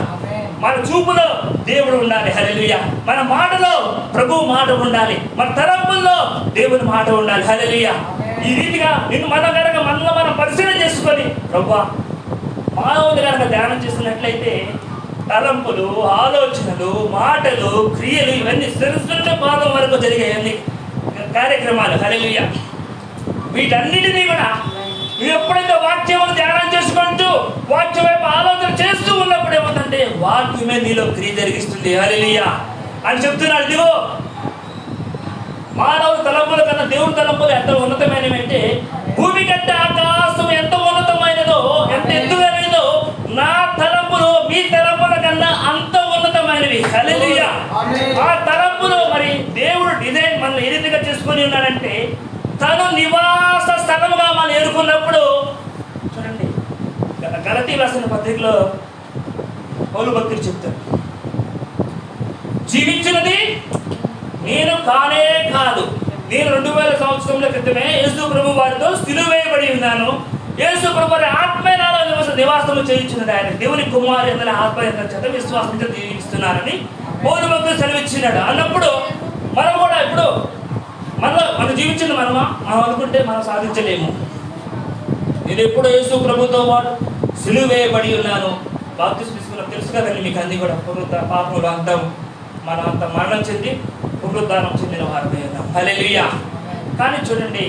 మన చూపులో దేవుడు ఉండాలి. హల్లెలూయా. మన మాటలో ప్రభు మాట ఉండాలి, మన తలంపుల్లో దేవుని మాట ఉండాలి. హల్లెలూయా. ఈ రీతిగా మనం కనుక మనలో మనం పరిశీలన చేసుకొని ప్రభువా మానవుని కనుక ధ్యానం చేసినట్లయితే తలంపులు, ఆలోచనలు, మాటలు, క్రియలు ఇవన్నీ శిరస్సు పాదం వరకు జరిగే అన్ని కార్యక్రమాలు. హల్లెలూయా. వీటన్నిటినీ కూడా నువ్వు ఎప్పుడైతే వాక్యమును ధ్యానం చేసుకుంటూ వాక్యం వైపు ఆలోచన చేస్తూ ఉన్నప్పుడు ఏమవుతుందంటే వాక్యమే నీలో క్రియ జరిగిస్తుంది. హల్లెలూయా అని చెప్తున్నాడు. ఇదిగో మానవ తలంపుల కన్నా దేవుని తలంపులు ఎంత ఉన్నతమైనవి అంటే భూమి కంటే ఆకాశం ఎంత ఉన్నతమైనదో, ఎంత ఎత్తుగైనదో నా తలంపులు మీ తలంపుల కన్నా అంత ఉన్నతమైనవి. హల్లెలూయా. ఆ తలంపులు మరి దేవుడు డిజైన్ మనం ఏ రీతిగా చేసుకొని ఉన్నాడంటే తను నివాస స్థలముగా మనం ఎదుర్కొన్నప్పుడు చూడండి, గలతీ రాసిన పత్రికలో పౌలు భక్తులు చెప్తారు, జీవించినది నేను కానే కాదు, నేను 2000 సంవత్సరముల క్రితమే యేసు ప్రభు వారితో సిలువ వేయబడి ఉన్నాను, యేసు ప్రభు వారి ఆత్మే నాలో నివాసము చేయించినది, ఆయన దేవుని కుమారు అందరి ఆత్మ చేత విశ్వాసంతో జీవిస్తున్నారని పౌలు భక్తులు సెలవిచ్చినాడు. అన్నప్పుడు మనం కూడా ఇప్పుడు మనం జీవించింది మనం అనుకుంటే మనం సాధించలేము. నేను ఎప్పుడో యేసు ప్రభుతో పాటు సిలువ వేయబడి ఉన్నాను, బాప్తిస్మం తీసుకున్నాను, తెలుసు కదండి మీకు అన్ని కూడా. పాపములు అంతం మనం అంత మరణం చెంది పునరుద్ధానం చెందిన వారమే ఉన్నాం. హల్లెలూయా. కానీ చూడండి,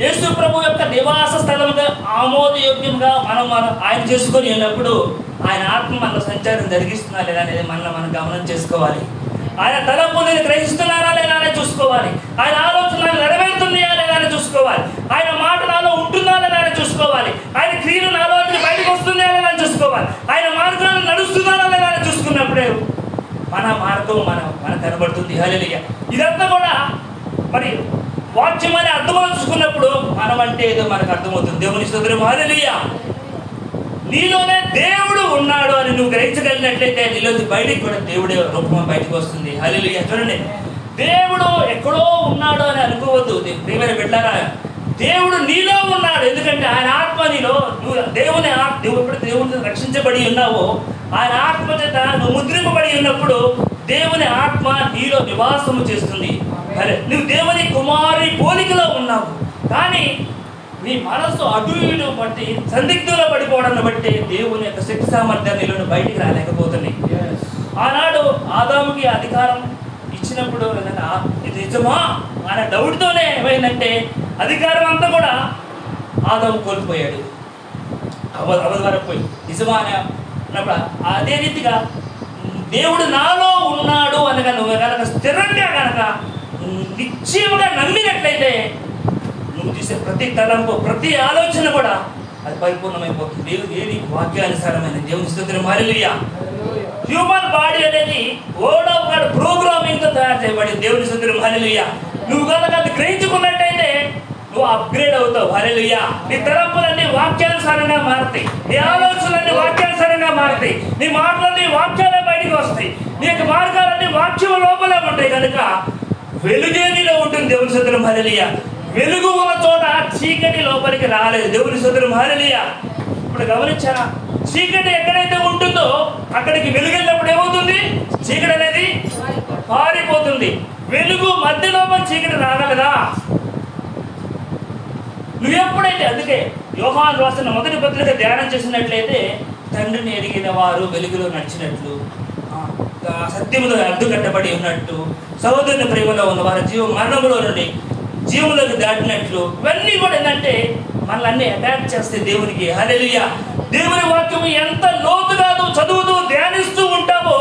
యేసు ప్రభు యొక్క నివాస స్థలంగా ఆమోదయోగ్యంగా మనం ఆయన చేసుకొని ఉన్నప్పుడు ఆయన ఆత్మ మన సంచారం జరిగిస్తున్నా లేదా అనేది మనం గమనం చేసుకోవాలి. ఆయన తలంపులను గ్రహిస్తున్నారా లేదా అని చూసుకోవాలి, ఆయన ఆలోచనలు నెరవేరుతున్నాయా లేదా అని చూసుకోవాలి, ఆయన మాట నాలో ఉంటుందా లేదా అని చూసుకోవాలి, ఆయన క్రియలు నాలో బయటకు వస్తుందా లేదా అని చూసుకోవాలి, ఆయన మార్గాలు నడుస్తున్నారా లేదా అని చూసుకున్నప్పుడే మన మార్గం మన కనబడుతుంది. హల్లెలూయా. ఇదంతా కూడా మరి వాక్యం అనే అర్థంలో చూసుకున్నప్పుడు మనం అంటే ఏదో మనకు అర్థమవుతుంది. దేవుని స్తోత్రం. హల్లెలూయా. నీలోనే దేవుడు ఉన్నాడు అని నువ్వు గ్రహించగలిగినట్లయితే నీలో బయటికి కూడా దేవుడే రూపం బయటకు వస్తుంది. హల్లెలూయా. చూడండి, దేవుడు ఎక్కడో ఉన్నాడు అని అనుకోవద్దు ప్రియమైన బిడ్డలారా. దేవుడు నీలో ఉన్నాడు, ఎందుకంటే ఆయన ఆత్మ నీలో, నువ్వు ఎప్పుడు దేవుని రక్షించబడి ఉన్నావో ఆయన ఆత్మ చేత నువ్వు ముద్రింపబడి ఉన్నప్పుడు దేవుని ఆత్మ నీలో నివాసము చేస్తుంది. నువ్వు దేవుని కుమారి పోలికలో ఉన్నావు, కానీ నీ మనసు అటు ఇటు బట్టి సందిగ్ధంలో పడిపోవడాన్ని బట్టి దేవుని యొక్క శక్తి సామర్థ్యాన్ని నీలో బయటికి రాలేకపోతుంది. ఆనాడు ఆదాముకి అధికారం ఇచ్చినప్పుడు ఇది నిజమా అనే డౌట్తోనే ఏమైందంటే అధికారం అంతా కూడా ఆదాము కోల్పోయాడు. వరకు పోయి నిజమా అని అన్నప్పుడు అదే రీతిగా దేవుడు నాలో ఉన్నాడు అనగా నువ్వు కనుక స్థిరంగా కనుక నిశ్చయముగా నమ్మినట్లయితే నువ్వు చేసే ప్రతి తలంపు, ప్రతి ఆలోచన కూడా అది పరిపూర్ణమైపోతుంది. ఏది వాక్యానుసారమైన దేవుని స్తోత్రం. హల్లెలూయా. హ్యూమన్ బాడీ అనేది వర్డ్ ఆఫ్ గాడ్ ప్రోగ్రామింగ్ తో తయారు చేయబడింది. దేవుని స్తోత్రం. హల్లెలూయా. నువ్వు కనుక అది గ్రహించుకున్నట్టయితే నువ్వు అప్గ్రేడ్ అవుతావు. హల్లెలూయా. నీ తలంపులన్నీ వాక్యానుసారంగా మారుతాయి, నీ ఆలోచనలన్నీ వాక్యానుసారంగా మారుతాయి, నీ మాటలన్నీ వాక్యాలే బయటికి వస్తాయి, నీ యొక్క మార్గాలన్నీ వాక్యం లోపలే ఉంటాయి. కనుక వెలుగే నీలో ఉంటుంది. దేవుని స్తోత్రం. హల్లెలూయా. వెలుగు ఉన్న చోట చీకటి లోపలికి రాలేదు. దేవుని స్తోత్రం. హల్లెలూయా. ఇప్పుడు గమనించారా, చీకటి ఎక్కడైతే ఉంటుందో అక్కడికి వెలుగు వెళ్ళినప్పుడు ఏమవుతుంది? చీకటి అనేది పారిపోతుంది. వెలుగు మధ్యలో చీకటి రాగలదా? నువ్వు ఎప్పుడైతే, అందుకే యోహాను రాసిన మొదటి పత్రిక ధ్యానం చేసినట్లయితే, తండ్రిని ఎరిగిన వారు వెలుగులో నడిచినట్లు, సత్యములో అడ్డుకట్టబడి ఉన్నట్టు, సహోదరుని ప్రేమలో ఉన్న వారు మరణములో నుండి జీవులకు దాటినట్లు, ఇవన్నీ కూడా ఏంటంటే మనల్ని అటాచ్ చేస్తే దేవునికి. హల్లెలూయా. దేవుని వాక్యము ఎంత లోతుగా నువ్వు చదువుతూ ధ్యానిస్తూ ఉంటావో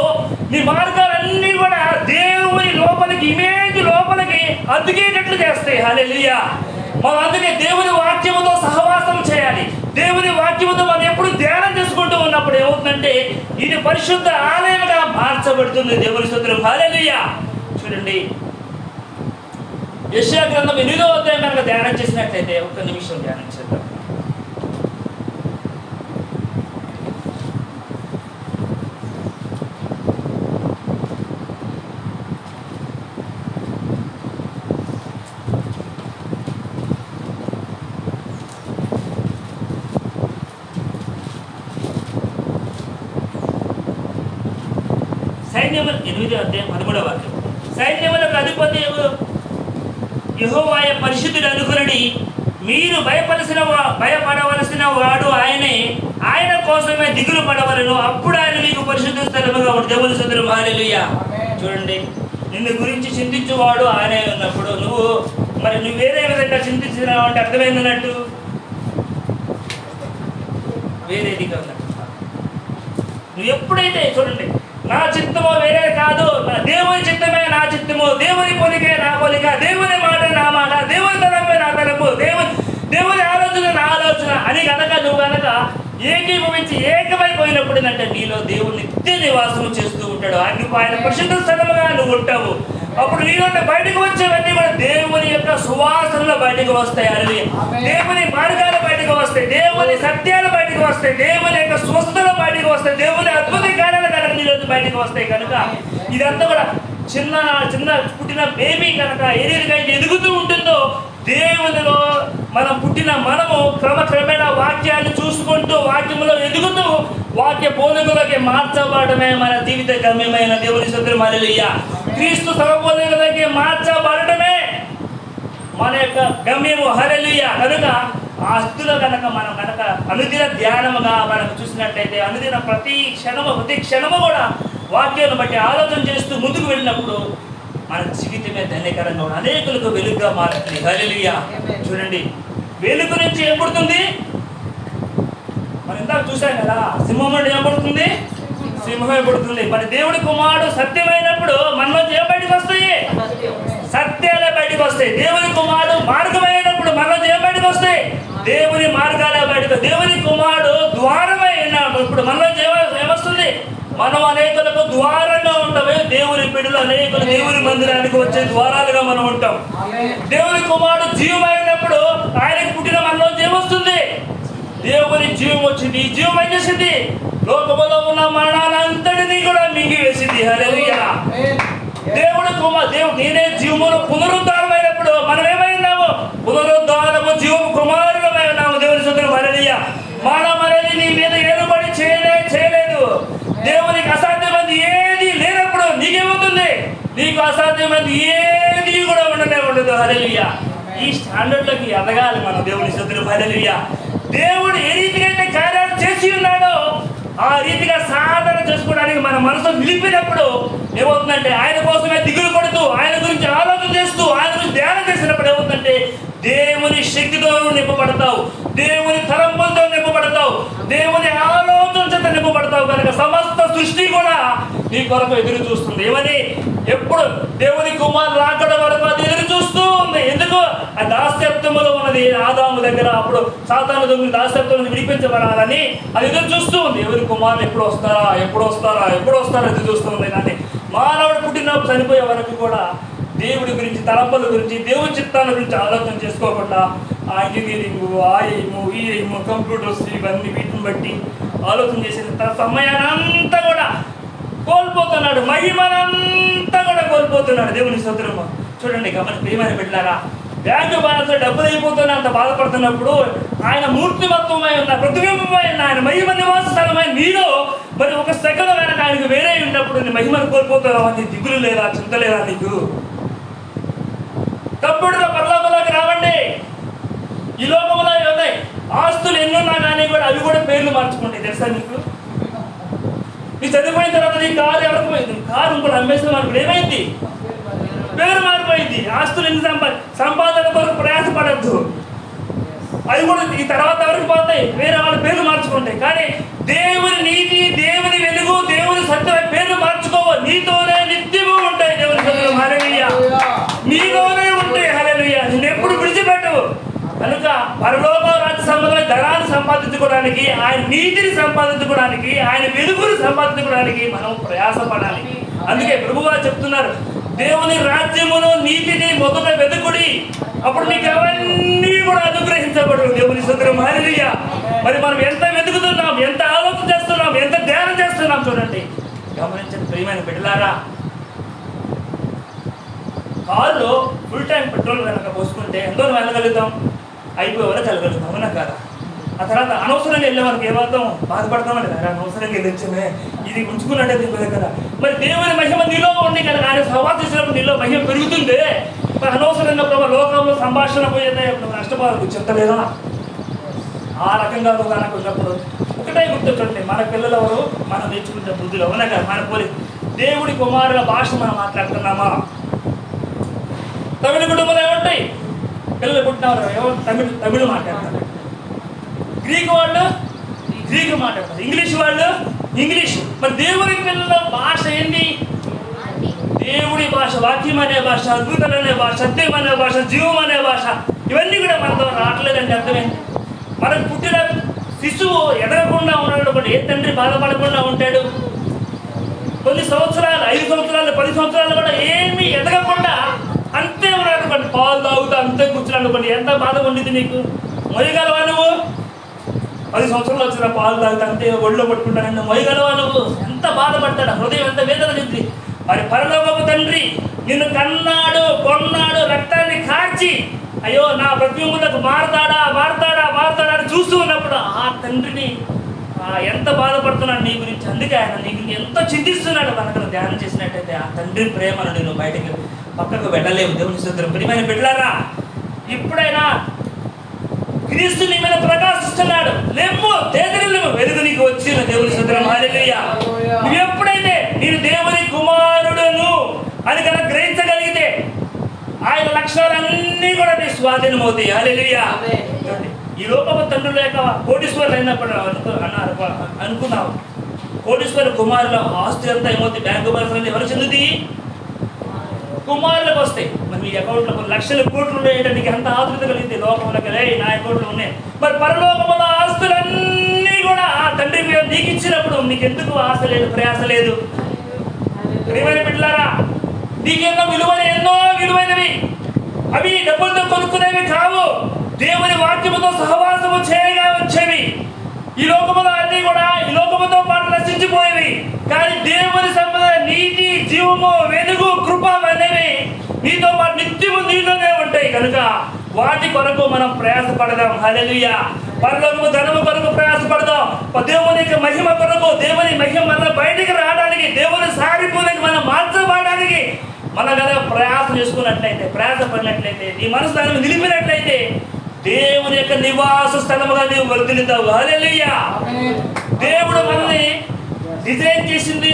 నీ మార్గాలన్నీ కూడా దేవుని లోపలికి, ఇమేజ్ లోపలికి అద్దుకేటట్లు చేస్తాయి. హల్లెలూయా. మనం అందుకే దేవుని వాక్యముతో సహవాసం చేయాలి. దేవుని వాక్యముతో మనం ఎప్పుడు ధ్యానం చేసుకుంటూ ఉన్నప్పుడు ఏమవుతుందంటే ఇది పరిశుద్ధ ఆలయంగా మార్చబడుతుంది. దేవుని స్తోత్రం. హల్లెలూయా. చూడండి, యెషయా గ్రంథం 8వ అధ్యాయం కనుక ధ్యానం చేసినట్లయితే, ఒక్క నిమిషం ధ్యానం చేద్దాం. సైన్యముల 8వ అధ్యాయం 13వ వాక్యం. సైన్యములకు అధిపతి యెహోవాయ పరిశుద్ధుడు అనుకుని మీరు భయపడవలసిన వాడు ఆయనే, ఆయన కోసమే దిగులు పడవలను, అప్పుడు ఆయన మీకు పరిశుద్ధ స్థలముగా ఉంటుంది. దేవుని స్తోత్రం. హల్లెలూయా. చూడండి, నిన్ను గురించి చింతించువాడు ఆయనే ఉన్నప్పుడు నువ్వు వేరే విధంగా చింతించినావు అంటే అర్థమైందన్నట్టు, వేరేదిగా ఉన్నట్టు. నువ్వు ఎప్పుడైతే, చూడండి, నా చిత్తమో వేరే కాదు, దేవుని చిత్తమే నా చిత్తము, దేవుని పోలికే నా పోలిక, దేవుని మాట నా మాట, దేవుని తలంపే నా తలంపు, దేవుని ఆలోచన నా ఆలోచన అని కనుక నువ్వు కనుక ఏకీభవించి ఏకమైపోయినప్పుడు ఏంటంటే నీలో దేవుని నిత్య నివాసము చేస్తూ ఉంటాడు. ఆయన పరిశుద్ధ స్థలముగా నువ్వు ఉంటావు. అప్పుడు నీలో బయటకు వచ్చేవన్నీ కూడా దేవుని యొక్క సువాసనలు బయటకు వస్తాయి. అని దేవుని మార్గాలు బయటకు వస్తాయి, దేవుని సత్యాలు బయటకు వస్తాయి, దేవుని యొక్క స్వస్థలు బయటకు వస్తాయి, దేవుని అద్భుత కార్యాలు కనుక నీలో బయటకు వస్తాయి. కనుక ఇదంతా కూడా చిన్న పుట్టిన బేబీ కనుక ఏ రీతిగా ఎదుగుతూ ఉంటుందో, దేవునిలో మనం పుట్టిన మనము క్రమక్రమేణా వాక్యాన్ని చూసుకుంటూ వాక్యములో ఎదుగుతూ వాక్య పోలికలకి మార్చబడమే మన జీవిత గమ్యమైన. దేవుని స్తోత్రం. హల్లెలూయా. క్రీస్తు సమపోలికలకి మార్చబడటమే మన యొక్క గమ్యము. హల్లెలూయా. కనుక ఆ స్థితిలో కనుక మనం కనుక అనుదిన ధ్యానముగా మనం చూసినట్టయితే, అనుదిన ప్రతి క్షణము కూడా వాక్యాన్ని బట్టి ఆలోచన చేస్తూ ముందుకు వెళ్ళినప్పుడు మన జీవితమే ధన్యకరంగా ఉన్న అనేకులకు వెలుగుగా మారుతుంది. హల్లెలూయా. చూడండి, వెలుగు నుంచి ఏం పుడుతుంది? మనం ఇందాక చూసాం కదా, సింహం నుండి ఏం పుడుతుంది? సింహమే పుడుతుంది. మరి దేవుడి కుమారుడు సత్యమైనప్పుడు మనలో ఏం బయటకు వస్తాయి? సత్యాలే బయటకు వస్తాయి. దేవుని కుమారుడు మార్గమైనప్పుడు మనలో ఏం బయటకు వస్తాయి? దేవుని మార్గాలే బయటకు. దేవుని కుమారుడు ద్వారమై ఉన్నాడు. ఇప్పుడు మనలో ఏమొస్తుంది? మనం అనేకులకు ద్వారంగా ఉంటామే. దేవుని బిడ్డలు అనేకులు దేవుని మందిరానికి వచ్చే ద్వారాలుగా మనం ఉంటాం. దేవుని కుమారుడు జీవమైనప్పుడు ఆయనకు పుట్టిన మనలో ఏమొస్తుంది? దేవుని జీవం వచ్చింది. ఈ జీవం ఏం చేసింది? లోకములో ఉన్న మరణాలంతటినీ కూడా మింగివేసింది. హల్లెలూయా. దేవుడు నేనే జీవమును పునరుద్ధారమైనప్పుడు మనం ఏమైనాము? పునరుద్ధారము జీవము కుమారులమై ఉన్నాము. దేవుని స్తోత్రం. హల్లెలూయా. మనం అనేది నీ మీద ఏలుబడి చేయలేదు. దేవునికి అసాధ్యమైనది ఏది లేనప్పుడు నీకేమవుతుంది? నీకు అసాధ్యమైనది ఏది కూడా ఉండదు. హల్లెలూయా. ఈ స్టాండర్డ్లోకి ఎదగాలి మనం. దేవుని స్తోత్రం. హల్లెలూయా. దేవుడు ఏ రీతిగా అయితే కార్యాలు చేసి ఉన్నాడో ఆ రీతిగా సాధన చేసుకోవడానికి మన మనసు నిలిపినప్పుడు ఏమవుతుందంటే, ఆయన కోసమే దిగులు పడుతూ, ఆయన గురించి ఆలోచన చేస్తూ, ఆయన గురించి ధ్యానం చేసినప్పుడు ఏమవుతుందంటే దేవుని శక్తితో నింపబడతావు, దేవుని తలంపులతో నింపబడతావు, దేవుని ఆలోచన చేత నింపబడతావు. కనుక సమస్త సృష్టి కూడా నీ కొరకు ఎదురు చూస్తుంది. ఏమని? ఎప్పుడు దేవుని కుమారుడు రాకడ వరకు అది ఎదురు చూస్తూ ఉంది. ఎందుకు? ఆ దాస్యత్వములో ఉన్నది ఆదాము దగ్గర. అప్పుడు సాతాను దొంగ దాస్యత్వం విడిపించబడాలని అది ఎదురు చూస్తూ ఉంది. ఎవరి కుమారులు ఎప్పుడు వస్తారా ఎదురు చూస్తుంది. కానీ మానవుడు పుట్టినప్పుడు చనిపోయే వరకు కూడా దేవుడి గురించి, తలంపుల గురించి, దేవుడి చిత్తాల గురించి ఆలోచన చేసుకోకుండా ఆ ఇంజనీరింగ్, ఆ ఎయిము, ఈ ఎయిము, కంప్యూటర్స్ ఇవన్నీ వీటిని బట్టి ఆలోచన చేసిన తన సమయానంతా కూడా కోల్పోతున్నాడు, మహిమనంతా కూడా కోల్పోతున్నాడు. దేవుని స్తోత్రము. చూడండి, గమని ప్రియమైన బిడ్డలారా, బ్యాంకు బ్యాలెన్స్ డబ్బులు అయిపోతున్నా అంత బాధపడుతున్నప్పుడు ఆయన మూర్తిమత్వమై ఉన్న, ప్రతిబింబమై ఉన్న, ఆయన మహిమ నివాస స్థలమైన నీలో మరి ఒక సెకండ్ కనుక ఆయనకు వేరే ఉన్నప్పుడు నీ మహిమను కోల్పోతున్నావు అని దిగులు లేదా, చింత లేదా నీకు? కంప్యూటర్ పరలోకంలోకి రావండి. ఈ లోకంలో ఉన్నాయి ఆస్తులు ఎన్నున్నా కానీ కూడా అవి కూడా పేర్లు మార్చుకుంటాయి. తెలుసా నీకు? నీ చదివిపోయిన తర్వాత నీ కారు ఎవరికి పోయింది? కారు ఇంకోటి అమ్మేసిన మనకు ఏమైంది? పేరు మారిపోయింది. ఆస్తులు ఎన్ని సంపాదన కొరకు ప్రయాసపడద్దు. అవి కూడా ఈ తర్వాత ఎవరికి పోతాయి? వేరే వాళ్ళ పేర్లు మార్చుకుంటాయి. కానీ దేవుని నీతి, దేవుని వెలుగు, దేవుని సత్యం పేర్లు మార్చుకోవు. నీతోనే నిత్యము ఉంటాయి. దేవుని సత్యం హల్లెలూయా. నీతోనే ఉంటాయి. హల్లెలూయా. నిన్ను ఎప్పుడు విడిచిపెట్టవు. కనుక పరలోక రాజ్య సంబంధమైన ధనాన్ని సంపాదించుకోవడానికి, ఆయన నీతిని సంపాదించుకోవడానికి, ఆయన వెలుగును సంపాదించుకోవడానికి మనం ప్రయాసపడాలి. అందుకే ప్రభువుగా చెప్తున్నారు, దేవుని రాజ్యమును నీతిని మొదట వెతుకుడి, అప్పుడు మీకు అవన్నీ కూడా అనుగ్రహించబడు. దేవుని స్తోత్రం హల్లెలూయా. మరి మనం ఎంత వెతుకుతున్నాం, ఎంత ఆలోచన చేస్తున్నాం, ఎంత ధ్యానం చేస్తున్నాం చూడండి. గమనించండి ప్రియమైన బిడ్డలారా, కారులో ఫుల్ టైం పెట్రోల్ కనుక పోసుకుంటే ఎంతో వెళ్ళగలుగుతాం, అయిపోయే వరకు వెళ్ళగలుగుతాం. అవునా కదా? ఆ తర్వాత అనవసరంగా వెళ్ళే వాళ్ళకి ఏమాత్రం బాధపడతామని కదా, అనవసరంగా వెళ్ళొచ్చామే, ఇది ఉంచుకున్నట్టే దిగుతుంది కదా. మరి దేవుని మహిమ నీలో ఉండి కదా, ఆయన సహవాసిస్తున్నప్పుడు నీలో మహిమ పెరుగుతుంది. మరి అనవసరంగా ప్రభావ లోకంలో సంభాషణ పోయేదే నష్టపోవాలి, చెప్తలేదా? ఆ రకంగా కనుక ఉన్నప్పుడు ఒకటే గుర్తుంటే మన పిల్లలు ఎవరు, మనం నేర్చుకుంటే బుద్ధులు. అవునా కదా? మన పోలి దేవుడి కుమారుల భాష మనం మాట్లాడుతున్నామా? తమిళ కుటుంబంలో ఏముంటాయి? పిల్లలు పుట్టినవారు ఎవరు తమిళ మాట్లాడతారు, గ్రీకు వాళ్ళు గ్రీకు మాట్లాడతారు, ఇంగ్లీష్ వాళ్ళు ఇంగ్లీష్. మరి దేవుడి పిల్లల భాష ఏంటి? దేవుడి భాష, వాక్యం అనే భాష, అద్భుతం అనే భాష, సత్యం అనే భాష, జీవం అనే భాష. ఇవన్నీ కూడా మనతో రావట్లేదంటే అర్థమైంది. మనకు పుట్టిన శిశువు ఎదగకుండా ఉన్నాడు, కూడా ఏ తండ్రి బాధపడకుండా ఉంటాడు? కొన్ని సంవత్సరాలు, 5 సంవత్సరాలు, 10 సంవత్సరాలు కూడా ఏమీ ఎదగకుండా అంతే ఉన్నాడు. కొన్ని పాలు తాగుతూ అంతే కూర్చున్నాడు. కొన్ని ఎంత బాధ ఉండింది నీకు? మొయ్యగలవా నువ్వు? 10 సంవత్సరాలు వచ్చిన పాలు తాగుతూ అంతే ఒళ్ళో పట్టుకుంటానండి, మొయ్యగలవా నువ్వు? ఎంత బాధపడతాడు, హృదయం ఎంత వేదన చెంది. మరి పరలోకపు తండ్రి నిన్ను కన్నాడు, కొన్నాడు, రక్తాన్ని కార్చి అయ్యో నా ప్రతిబింబులకు మారతాడా మారతాడా మారతాడా అని చూస్తూ ఉన్నప్పుడు ఆ తండ్రిని ఎంత బాధపడుతున్నాడు నీ గురించి. అందుకే ఆయన నీకు ఎంత చింతిస్తున్నాడు. మనకు ధ్యానం చేసినట్టయితే ఆ తండ్రి ప్రేమను నేను బయటకు పక్కకు వెళ్ళలేవు. దేవుని స్తోత్రం. ప్రియమైన బిడ్డలారా, ఇప్పుడైనా క్రీస్తు నీ మీద ప్రకాశిస్తున్నాడు. లేవు తేజరిల్లు, వెలుగు నీకు వచ్చిన. దేవుని స్తోత్రం హల్లెలూయా. నువ్వు ఎప్పుడైతే నేను దేవుని కుమారుడును అని కనుక గ్రహించగలిగితే ఆయన లక్షణాలన్నీ కూడా నీ స్వాధీనమవుతాయి. హల్లెలూయా. ఈ లోకపు తండ్రుల యొక్క కోటీశ్వరులు అయినప్పుడు అనుకున్నావు, కోటీశ్వర కుమారుల ఆస్తి అంతా ఏమవుతుంది? బ్యాంకు బ్యాలెన్స్ ఎవరు చెందుతుంది? కుమారులకు వస్తాయి. మరి మీ అకౌంట్లో కొన్ని లక్షల కోట్లు ఉండేటానికి ఎంత ఆతృత కలిగింది లోకంలోకి? నా అకౌంట్లో ఉన్నాయి. మరి పరలోకములో ఆస్తులన్నీ కూడా ఆ తండ్రి మీద నీకు ఇచ్చినప్పుడు నీకెందుకు ఆశ లేదు, ప్రయాస లేదు? ప్రియమైన బిడ్డలారా, నీకెన్నో విలువైనవి, అవి డబ్బులతో కొనుక్కునేవి కావు. దేవుని వాక్యముతో సహవాసము చేయగా వచ్చేవి. ఈ లోకములో అన్నీ కూడా ఈ లోకముతో పాటు నశించిపోయేవి. కానీ దేవుని సంబంధ నీతి, జీవము, వెలుగు, కృప అనేవి నీతో పాటు నిత్యము నీలోనే ఉంటాయి. కనుక వాటి కొరకు మనం ప్రయాసపడదాం. హల్లెలూయా. పరలోకము ధనము కొరకు ప్రయాసపడదాం. దేవుని యొక్క మహిమ కొరకు, దేవుని మహిమ మన బయటికి రావడానికి, దేవుని సారిపోలేక మనం మార్చబడడానికి మన కనుక ప్రయాసం చేసుకున్నట్లయితే, ప్రయాసపడినట్లయితే, నీ మనసు దాన్ని నిలిపినట్లయితే దేవుని యొక్క నివాస స్థలముగా నీవు వర్ధిల్లుతావు. హల్లెలూయా. దేవుడు మనల్ని డిజైన్ చేసింది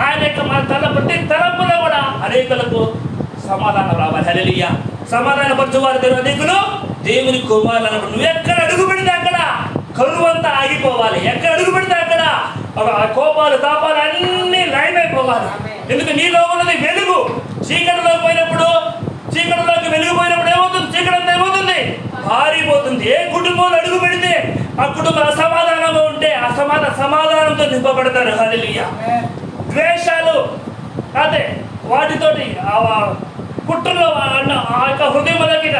ఆయన యొక్క మన ప్రతి తలంపులో కూడా అనేకులకు సమాధానం రావాలి. హల్లెలూయా. సమాధానపరచువారు అనేకులు దేవుని కుమారులు అన్నప్పుడు నువ్వు ఎక్కడ అడుగు పెడితే అక్కడ కరువంతా ఆగిపోవాలి. ఎక్కడ అడుగు పెడితే అక్కడ కోపాలు, తాపాలు అన్నీ లయమైపోవాలి. ఎందుకు? నీలో ఉన్నది వెలుగు. చీకటిలోకి పోయినప్పుడు, చీకటిలోకి వెలిగిపోయినప్పుడు ఏమవుతుంది? చీకటి అంతా ఏమవుతుంది? పారిపోతుంది. ఏ కుటుంబంలో అడుగు పెడితే ఆ కుటుంబం అసమాధానంగా ఉంటే సమాధానంతో నింపబడతారు. హల్లెలూయా. ద్వేషాలు అదే వాటితోటి పుట్టులో ఆ యొక్క హృదయంలోకి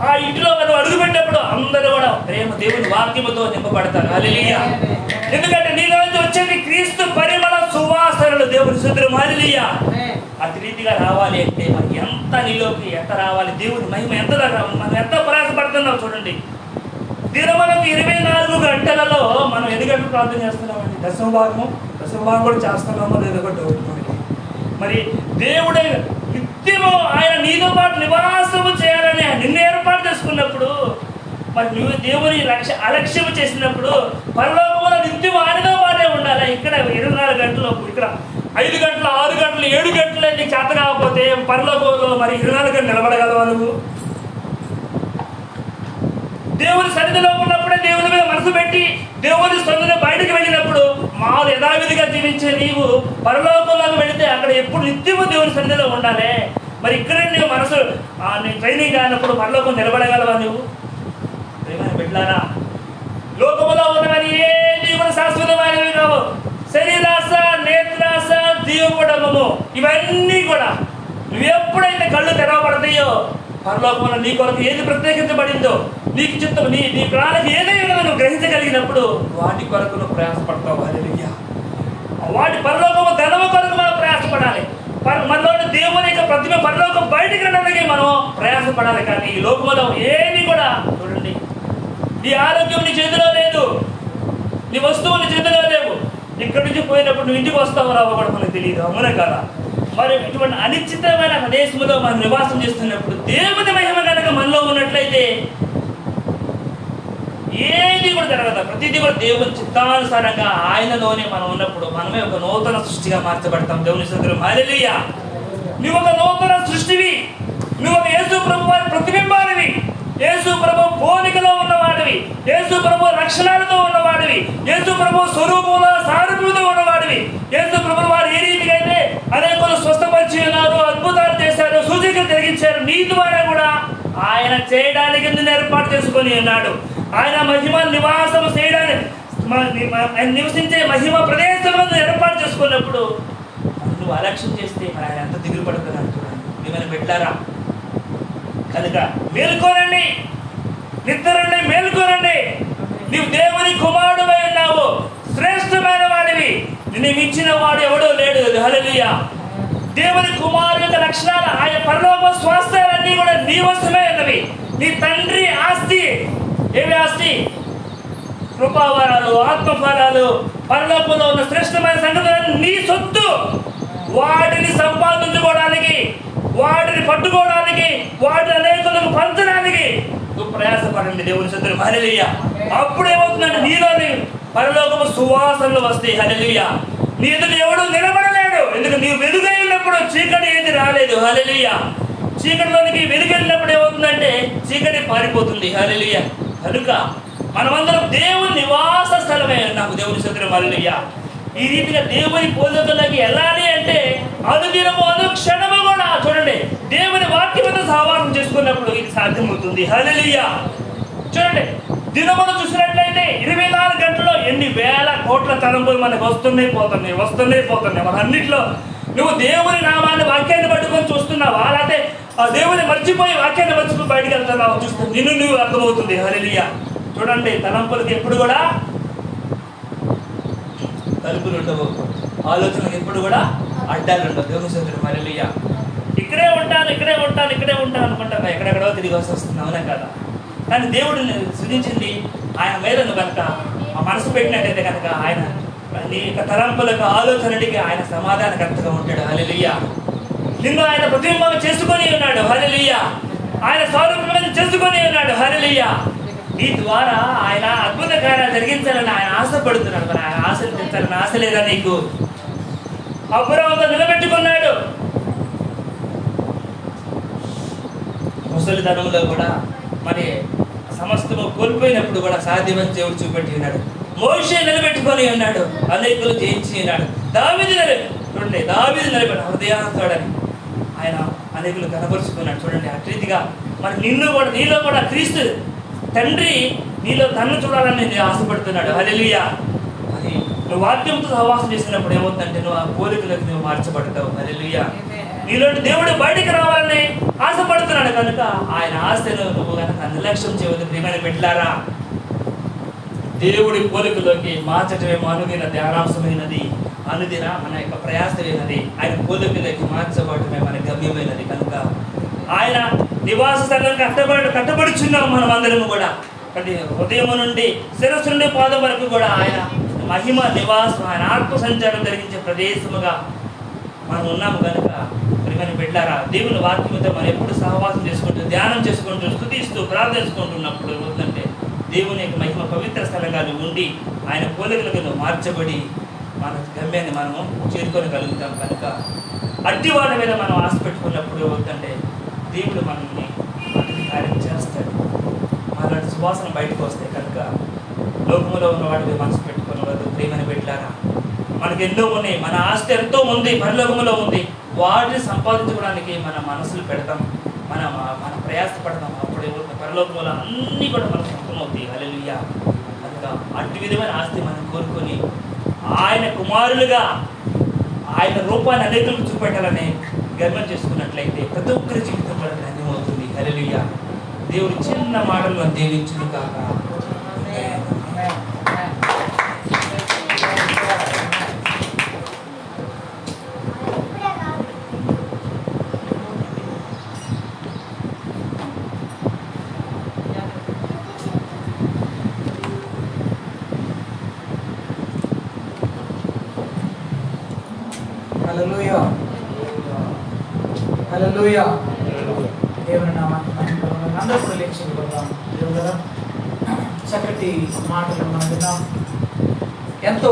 ఆ ఇంటిలో మనం అడుగుపెట్టినప్పుడు అందరూ కూడా ప్రేమ దేవుని వాక్యముతో నింపబడతారు. హల్లెలూయా. ఎందుకంటే నీలో నుంచి వచ్చేది క్రీస్తు పరిమళ సువాసనలు దేవుని స్తుతిరం. హల్లెలూయా. అతి రీతిగా రావాలి అంటే మనకి ఎంత నీలోకి ఎంత రావాలి, దేవుని మహిమ ఎంత రావాలి, మనం ఎంత ప్రయాసపడుతున్నాం చూడండి. దినములకు 24 గంటలలో మనం ఎన్ని గంటలు ప్రార్థన చేస్తున్నామండి? దశమ భాగం కూడా చేస్తున్నామో లేదో కూడా డౌట్ మనకి. మరి దేవుడే నిత్యము ఆయన నీతో పాటు నివాసము చేయాలని నిన్ను ఏర్పాటు చేసుకున్నప్పుడు, మరి నువ్వు దేవుని అలక్ష్యం చేసినప్పుడు పరలోకంలో నిత్యం ఆయనతో పాటే ఉండాలి. ఇక్కడ 24 గంటలు, ఇక్కడ 5 గంటలు, 6 గంటలు, 7 గంటలు నీకు చేత కాకపోతే పరలోకంలో మరి 24 గంటలు నిలబడగలవా నువ్వు? దేవుని సన్నిధిలో ఉన్నప్పుడే దేవుని మీద మనసు పెట్టి దేవుని సన్నిధిలో బయటకు వెళ్ళినప్పుడు మామూలు యథావిధిగా జీవించే నీవు పరలోకంలోకి వెళితే అక్కడ ఎప్పుడు నిత్యము దేవుని సన్నిధిలో ఉండాలి. మరి ఇక్కడే నీవు మనసు నీ ట్రైనింగ్ కానప్పుడు పరలోకం నిలబడగలవా నువ్వు? ప్రేమని బిడ్డలారా, లోకములో ఉన్నవని ఏది కూడా శాశ్వతమైనవి కావు. శరీరాశ, నేత్రాశ, జీవకుడము, ఇవన్నీ కూడా నువ్వు ఎప్పుడైతే కళ్ళు తెరవబడతాయో పరలోకంలో నీ కొరకు ఏది ప్రత్యేకించబడిందో, నీకు చిత్తం నీ ప్రాణానికి ఏదైనా నువ్వు గ్రహించగలిగినప్పుడు వాటి కొరకు నువ్వు ప్రయాసపడతావు. హల్లెలూయా. వాటి పరలోకము ధనము కొరకు మనం ప్రయాసపడాలి. మనలోని దేవుని యొక్క ప్రతిమ పరలోకం బయటికి రావడానికి మనం ప్రయాసపడాలి. కానీ ఈ లోకంలో ఏమి కూడా చూడండి, నీ ఆరోగ్యం నీ చేతిలో లేదు, నీ వస్తువులు నీ చేతిలో లేవు. ఇక్కడి నుంచి పోయినప్పుడు నువ్వు ఇంటికి వస్తావు రావో కూడా మనకు తెలియదు. అవునా కదా? మరి ఇటువంటి అనిశ్చితమైన ప్రదేశంలో మనం నివాసం చేస్తున్నప్పుడు దేవుని మహిమ కనుక మనలో ఉన్నట్లయితే ఏది కూడా జరగదు. ప్రతిదీ కూడా దేవుని చిత్తానుసారంగా ఆయనలోనే మనం ఉన్నప్పుడు మనమే ఒక నూతన సృష్టిగా మార్చబడతాం. దేవుని స్తోత్రం. హల్లెలూయా. నువ్వు ఒక నూతన సృష్టివి, నువ్వు ఒక యేసు ప్రభు వారి ప్రతిబింబానివి, యేసు ప్రభు పోలికలో ఉన్నవాడివి, యేసు ప్రభు లక్షణాలతో ఉన్నవాడివి, యేసు ప్రభు స్వరూపంలో సారూప్యతతో ఉన్నవాడివి. యేసు ప్రభు వారు ఏ రీతిగా అయితే అనేకులు స్వస్థపరిచి ఉన్నారు, అద్భుతాలు చేశారు, సూచనలు జరిగించారు, నీ ద్వారా కూడా ఆయన చేయడానికి నిన్ను ఏర్పాటు చేసుకొని ఉన్నాడు. ఆయన మహిమ నివాసం చేయడానికి నివసించే మహిమ ప్రదేశంలో ఏర్పాటు చేసుకున్నప్పుడు నువ్వు అలక్ష్యం చేస్తే మరి ఆయన ఎంత దిగులు పడుతున్నాడు చూడండి. ఏమైనా పెట్టారా? కనుక మేలుకోనండి, నిద్రని మేలుకోనండి. నీవు దేవుని కుమారుడువై ఉన్నావు, శ్రేష్టమైన వాడివి, నిన్ను మించిన వాడు ఎవడో లేడు. హల్లెలూయా. దేవుని కుమారుడు యొక్క లక్షణాలు, ఆయన పరలోక స్వాస్థ్యాలన్నీ కూడా నీ వశమే ఉన్నవి. నీ తండ్రి ఆస్తి. ఏమి ఆస్తి? కృపావరాలు, ఆత్మఫలాలు, పరలోకంలో ఉన్న శ్రేష్టమైన సంగతులను నీ సొత్తు. వాటిని సంపాదించుకోవడానికి, వాటిని పట్టుకోవడానికి, వాటిని అనేకులకు పంచడానికి నువ్వు ప్రయాసపడండి. దేవుని స్తోత్రం. హల్లెలూయా. అప్పుడు ఏమవుతుందంటే నీలోని పరలోకము సువాసనలు వస్తాయి. హల్లెలూయా. నీ ఎదుట ఎవడు నిలబడలేడు. ఎందుకు? నీవు వెలుగై ఉన్నప్పుడు చీకటి ఏది రాలేదు. హల్లెలూయా. చీకటిలోనికి వెలుగెళ్ళినప్పుడు ఏమవుతుందంటే చీకటి పారిపోతుంది. హల్లెలూయా. కనుక మనమందరం దేవుని నివాస స్థలమే నాకు. దేవుని స్తోత్రం. హల్లెలూయా. ఈ రీతిగా దేవుని పోలికలోకి వెళ్ళాలి అంటే అనుదినము అనుక్షణము కూడా చూడండి దేవుని వాక్యముతో సహవాసం చేసుకున్నప్పుడు ఇది సాధ్యమవుతుంది. హల్లెలూయా. చూడండి, దినమును చూసినట్లయితే 24 గంటల్లో ఎన్ని వేల కోట్ల తలంపులు మనకు వస్తున్నాయి పోతున్నాయి. మన అన్నింటిలో నువ్వు దేవుని నామాన్ని, వాక్యాన్ని పట్టుకొని చూస్తున్నావా, లేకపోతే ఆ దేవుని మర్చిపోయి వాక్యాన్ని మర్చిపోయి బయటకు వెళ్తున్నావు చూస్తూ నిన్ను నువ్వు అర్థమవుతుంది. హల్లెలూయా. చూడండి, తలంపులకి ఎప్పుడు కూడా తలుపులు ఉండవు, ఆలోచనలకు ఎప్పుడు కూడా అడ్డాలు ఉండవు. దేవుని స్తోత్రం. హల్లెలూయా. ఇక్కడే ఉంటాను అనుకుంటాను, ఎక్కడెక్కడో తిరిగి వస్తుంది. అవునా కదా? కానీ దేవుడిని సృజించింది ఆయన మీద నువ్వు కనుక ఆ మనసు పెట్టినట్టయితే కనుక ఆయన నీ యొక్క తలంపులకు, ఆలోచనలకి ఆయన సమాధానకర్తగా ఉంటాడు. హల్లెలూయా. నిన్ను ఆయన ప్రతిబింబం చేసుకొని ఉన్నాడు. హల్లెలూయా. ఆయన స్వరూపం చేసుకొని ఉన్నాడు. హల్లెలూయా. నీ ద్వారా ఆయన అద్భుత కార్యాలు జరిగించాలని ఆయన ఆశపడుతున్నాడు. మరి ఆయన ఆశలు తెచ్చాలని ఆశ లేదా నీకు? అబ్రాహాముతో నిలబెట్టుకున్నాడు. ముసలితనంలో కూడా మరి సమస్తము కోల్పోయినప్పుడు కూడా సాధ్యమని దేవుడు చూపెట్టి ఉన్నాడు. మోషే నిలబెట్టుకొని ఉన్నాడు, అనేకులు జయించి ఉన్నాడు. దావీదు నిలబెట్టాడు హృదయాంతోడని ఆయన అనేకులు కనపరుచుకున్నాడు. చూడండి, అట్రీతిగా మరి నీలో కూడా క్రీస్తు తండ్రి నీలో తన్ను చూడాలని నేను ఆశపడుతున్నాడు. హల్లెలూయా. మరి నువ్వు వాక్యంతో సహవాసం చేసినప్పుడు ఏమవుతుందంటే నువ్వు ఆ పోలికలకు నువ్వు మార్చబడతావు. హల్లెలూయా. నీ నీలోని దేవుడు బయటికి రావాలని ఆశపడుతున్నాడు కనుక ఆయన ఆశను నువ్వు కనుక నిర్లక్ష్యం చేయవద్దు. ప్రియమైన బిడ్డలారా, దేవుడి పోలికలోకి మార్చటమేమో అనుదిన ధ్యానాంశమైనది, అనుదిన మన యొక్క ప్రయాసమైనది. ఆయన పోలికలోకి మార్చబడటమే మన గమ్యమైనది. కనుక ఆయన నివాస స్థలం కట్టబడుచున్నాం మనం అందరము కూడా. అంటే హృదయం నుండి శిరస్సు నుండి పాదం వరకు కూడా ఆయన మహిమ నివాసం, ఆయన ఆత్మ సంచారం జరిగించే ప్రదేశముగా మనం ఉన్నాము. కనుక ప్రియమైన బిడ్డలారా, దేవుని వాక్యంతో మనం ఎప్పుడు సహవాసం చేసుకుంటూ, ధ్యానం చేసుకుంటూ, స్తుతిస్తూ, ప్రార్థించుకుంటున్నప్పుడు ఏంటంటే దేవుని యొక్క మహిమ పవిత్ర స్థలంగా ఉండి ఆయన పోలికలకు మార్చబడి మన గమ్యాన్ని మనము చేరుకోగలుగుతాం. కనుక అట్టి వాళ్ళ మీద మనం ఆశ పెట్టుకున్నప్పుడు ఏంటంటే దేవుడు మనల్ని అటు కార్యం చేస్తాడు. అలాంటి సువాసన బయటకు వస్తాయి. కనుక లోకంలో ఉన్న వాటిని మనసు పెట్టుకున్న వాళ్ళు ప్రేమని పెట్టారా, మనకి ఎన్నో ఉన్నాయి, మన ఆస్తి ఎంతో ఉంది, పరలోకంలో ఉంది. వాటిని సంపాదించుకోవడానికి మన మనసులు పెడతాం, మన ప్రయాస పడతాం. అప్పుడు పరలోకంలో అన్నీ కూడా మనకు సొంతమవుతాయి. హల్లెలూయా. కనుక అటు విధమైన ఆస్తి మనం కోరుకొని ఆయన కుమారులుగా ఆయన రూపాన్ని అనేకులకు చూపెట్టాలని గర్వం చేసుకున్నట్లయితే ప్రతి ఒక్కరి జీవితం కూడా ధన్యమవుతుంది. హల్లెలూయా. దేవుడు చిన్న మాటలను దీవించును కాక. హల్లెలూయా. హల్లెలూయా. దేవుని నామానికి మహిమ కలుగును. అందరూ కూడా లేచి నిలబడదాం. దేవుడు కదా చక్కటి మాటలు మనం విన్నాం. ఎంతో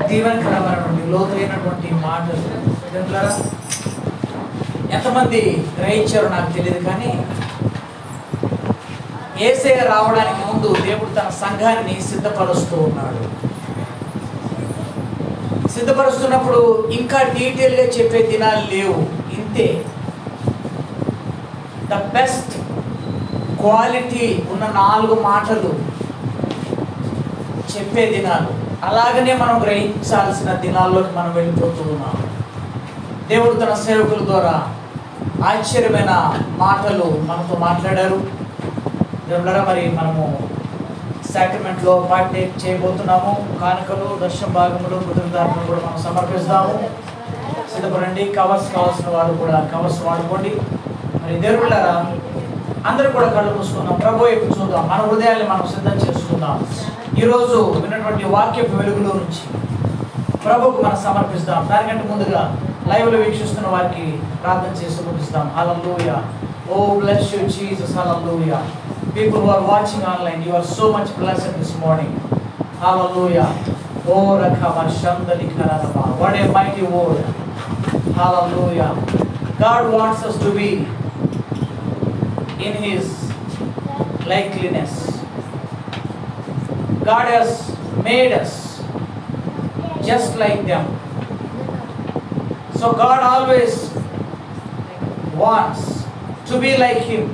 దీవెనకరమైనటువంటి లోతైనటువంటి మాటలు. దేవులారా, ఎంతమంది గ్రహించారో నాకు తెలియదు, కానీ యేసయ్య రావడానికి ముందు దేవుడు తన సంఘాన్ని సిద్ధపరుస్తూ ఉన్నాడు. సిద్ధపరుస్తున్నప్పుడు ఇంకా డీటెయిల్గా చెప్పే దినాలు లేవు. ఇంతే ద బెస్ట్ క్వాలిటీ ఉన్న 4 మాటలు చెప్పే దినాలు. అలాగనే మనం గ్రహించాల్సిన దినాల్లోకి మనం వెళ్ళిపోతూ ఉన్నాం. దేవుడు తన సేవకుల ద్వారా ఆశ్చర్యమైన మాటలు మనతో మాట్లాడారు. దేవులారా, మరి మనము సాక్రమెంట్లో పార్టేక్ చేయబోతున్నాము. కానుకలు, దశమ భాగములు, కృతజ్ఞతలు కూడా మనం సమర్పిస్తాము. సిద్ధపడండి. కవర్స్ కావాల్సిన వారు కూడా కవర్స్ వాడుకోండి. మరి దేవులారా, అందరూ కూడా కళ్ళు మూసుకుందాం. ప్రభు వైపు చూద్దాం. మన హృదయాన్ని మనం సిద్ధం చేసుకుందాం. ఈరోజు విన్నటువంటి వాక్యపు వెలుగులో నుంచి ప్రభుకు మనం సమర్పిస్తాం. దానికంటే ముందుగా లైవ్లో వీక్షిస్తున్న వారికి ప్రార్థన చేసి ముగిస్తాం. హల్లెలూయా. Oh, bless you, Jesus. Hallelujah. People who are watching online, you are so much blessed this morning. Hallelujah. Oh, Rakha Shandali Karama. What a mighty word. Hallelujah. God wants us to be in His likeness. God has made us just like them. So God always wants to be like Him,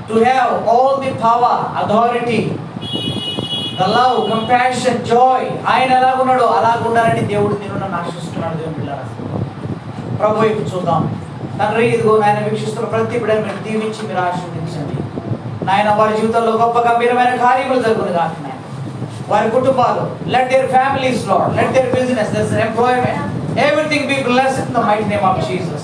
to have all the power, authority, the love, compassion, joy. ఆయన ఎలాగున్నాడో అలాగుండాలని దేవుడు నిన్ను నన్ను ఆశిస్తున్నాడు. దేవుని పిల్లరా, ప్రభు వైపు చూద్దాం. తండ్రి, ఇదిగో నాయన వీక్షిస్తున్న ప్రతి బిడ్డను మీరు దీవించి మీరు ఆశీర్వదించండి నాయన. వారి జీవితంలో గొప్ప గంభీరమైన కార్యములు జరుగును కాక నాయన. వారి కుటుంబాలు, let their families Lord, let their business, their employment, everything be blessed in the mighty name of Jesus.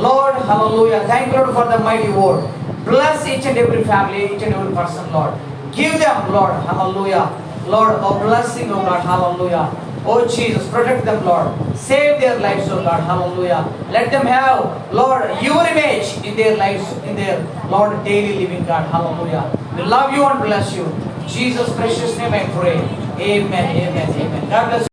Lord, hallelujah. Thank you, Lord, for the mighty word. Bless each and every family, each and every person, Lord. Give them, Lord, hallelujah. Lord, a blessing, oh God, hallelujah. Oh Jesus, protect them, Lord. Save their lives, oh God, hallelujah. Let them have, Lord, your image in their lives, in their, Lord, daily living, God, hallelujah. We love you and bless you. In Jesus' precious name I pray. Amen, amen, amen. God bless you.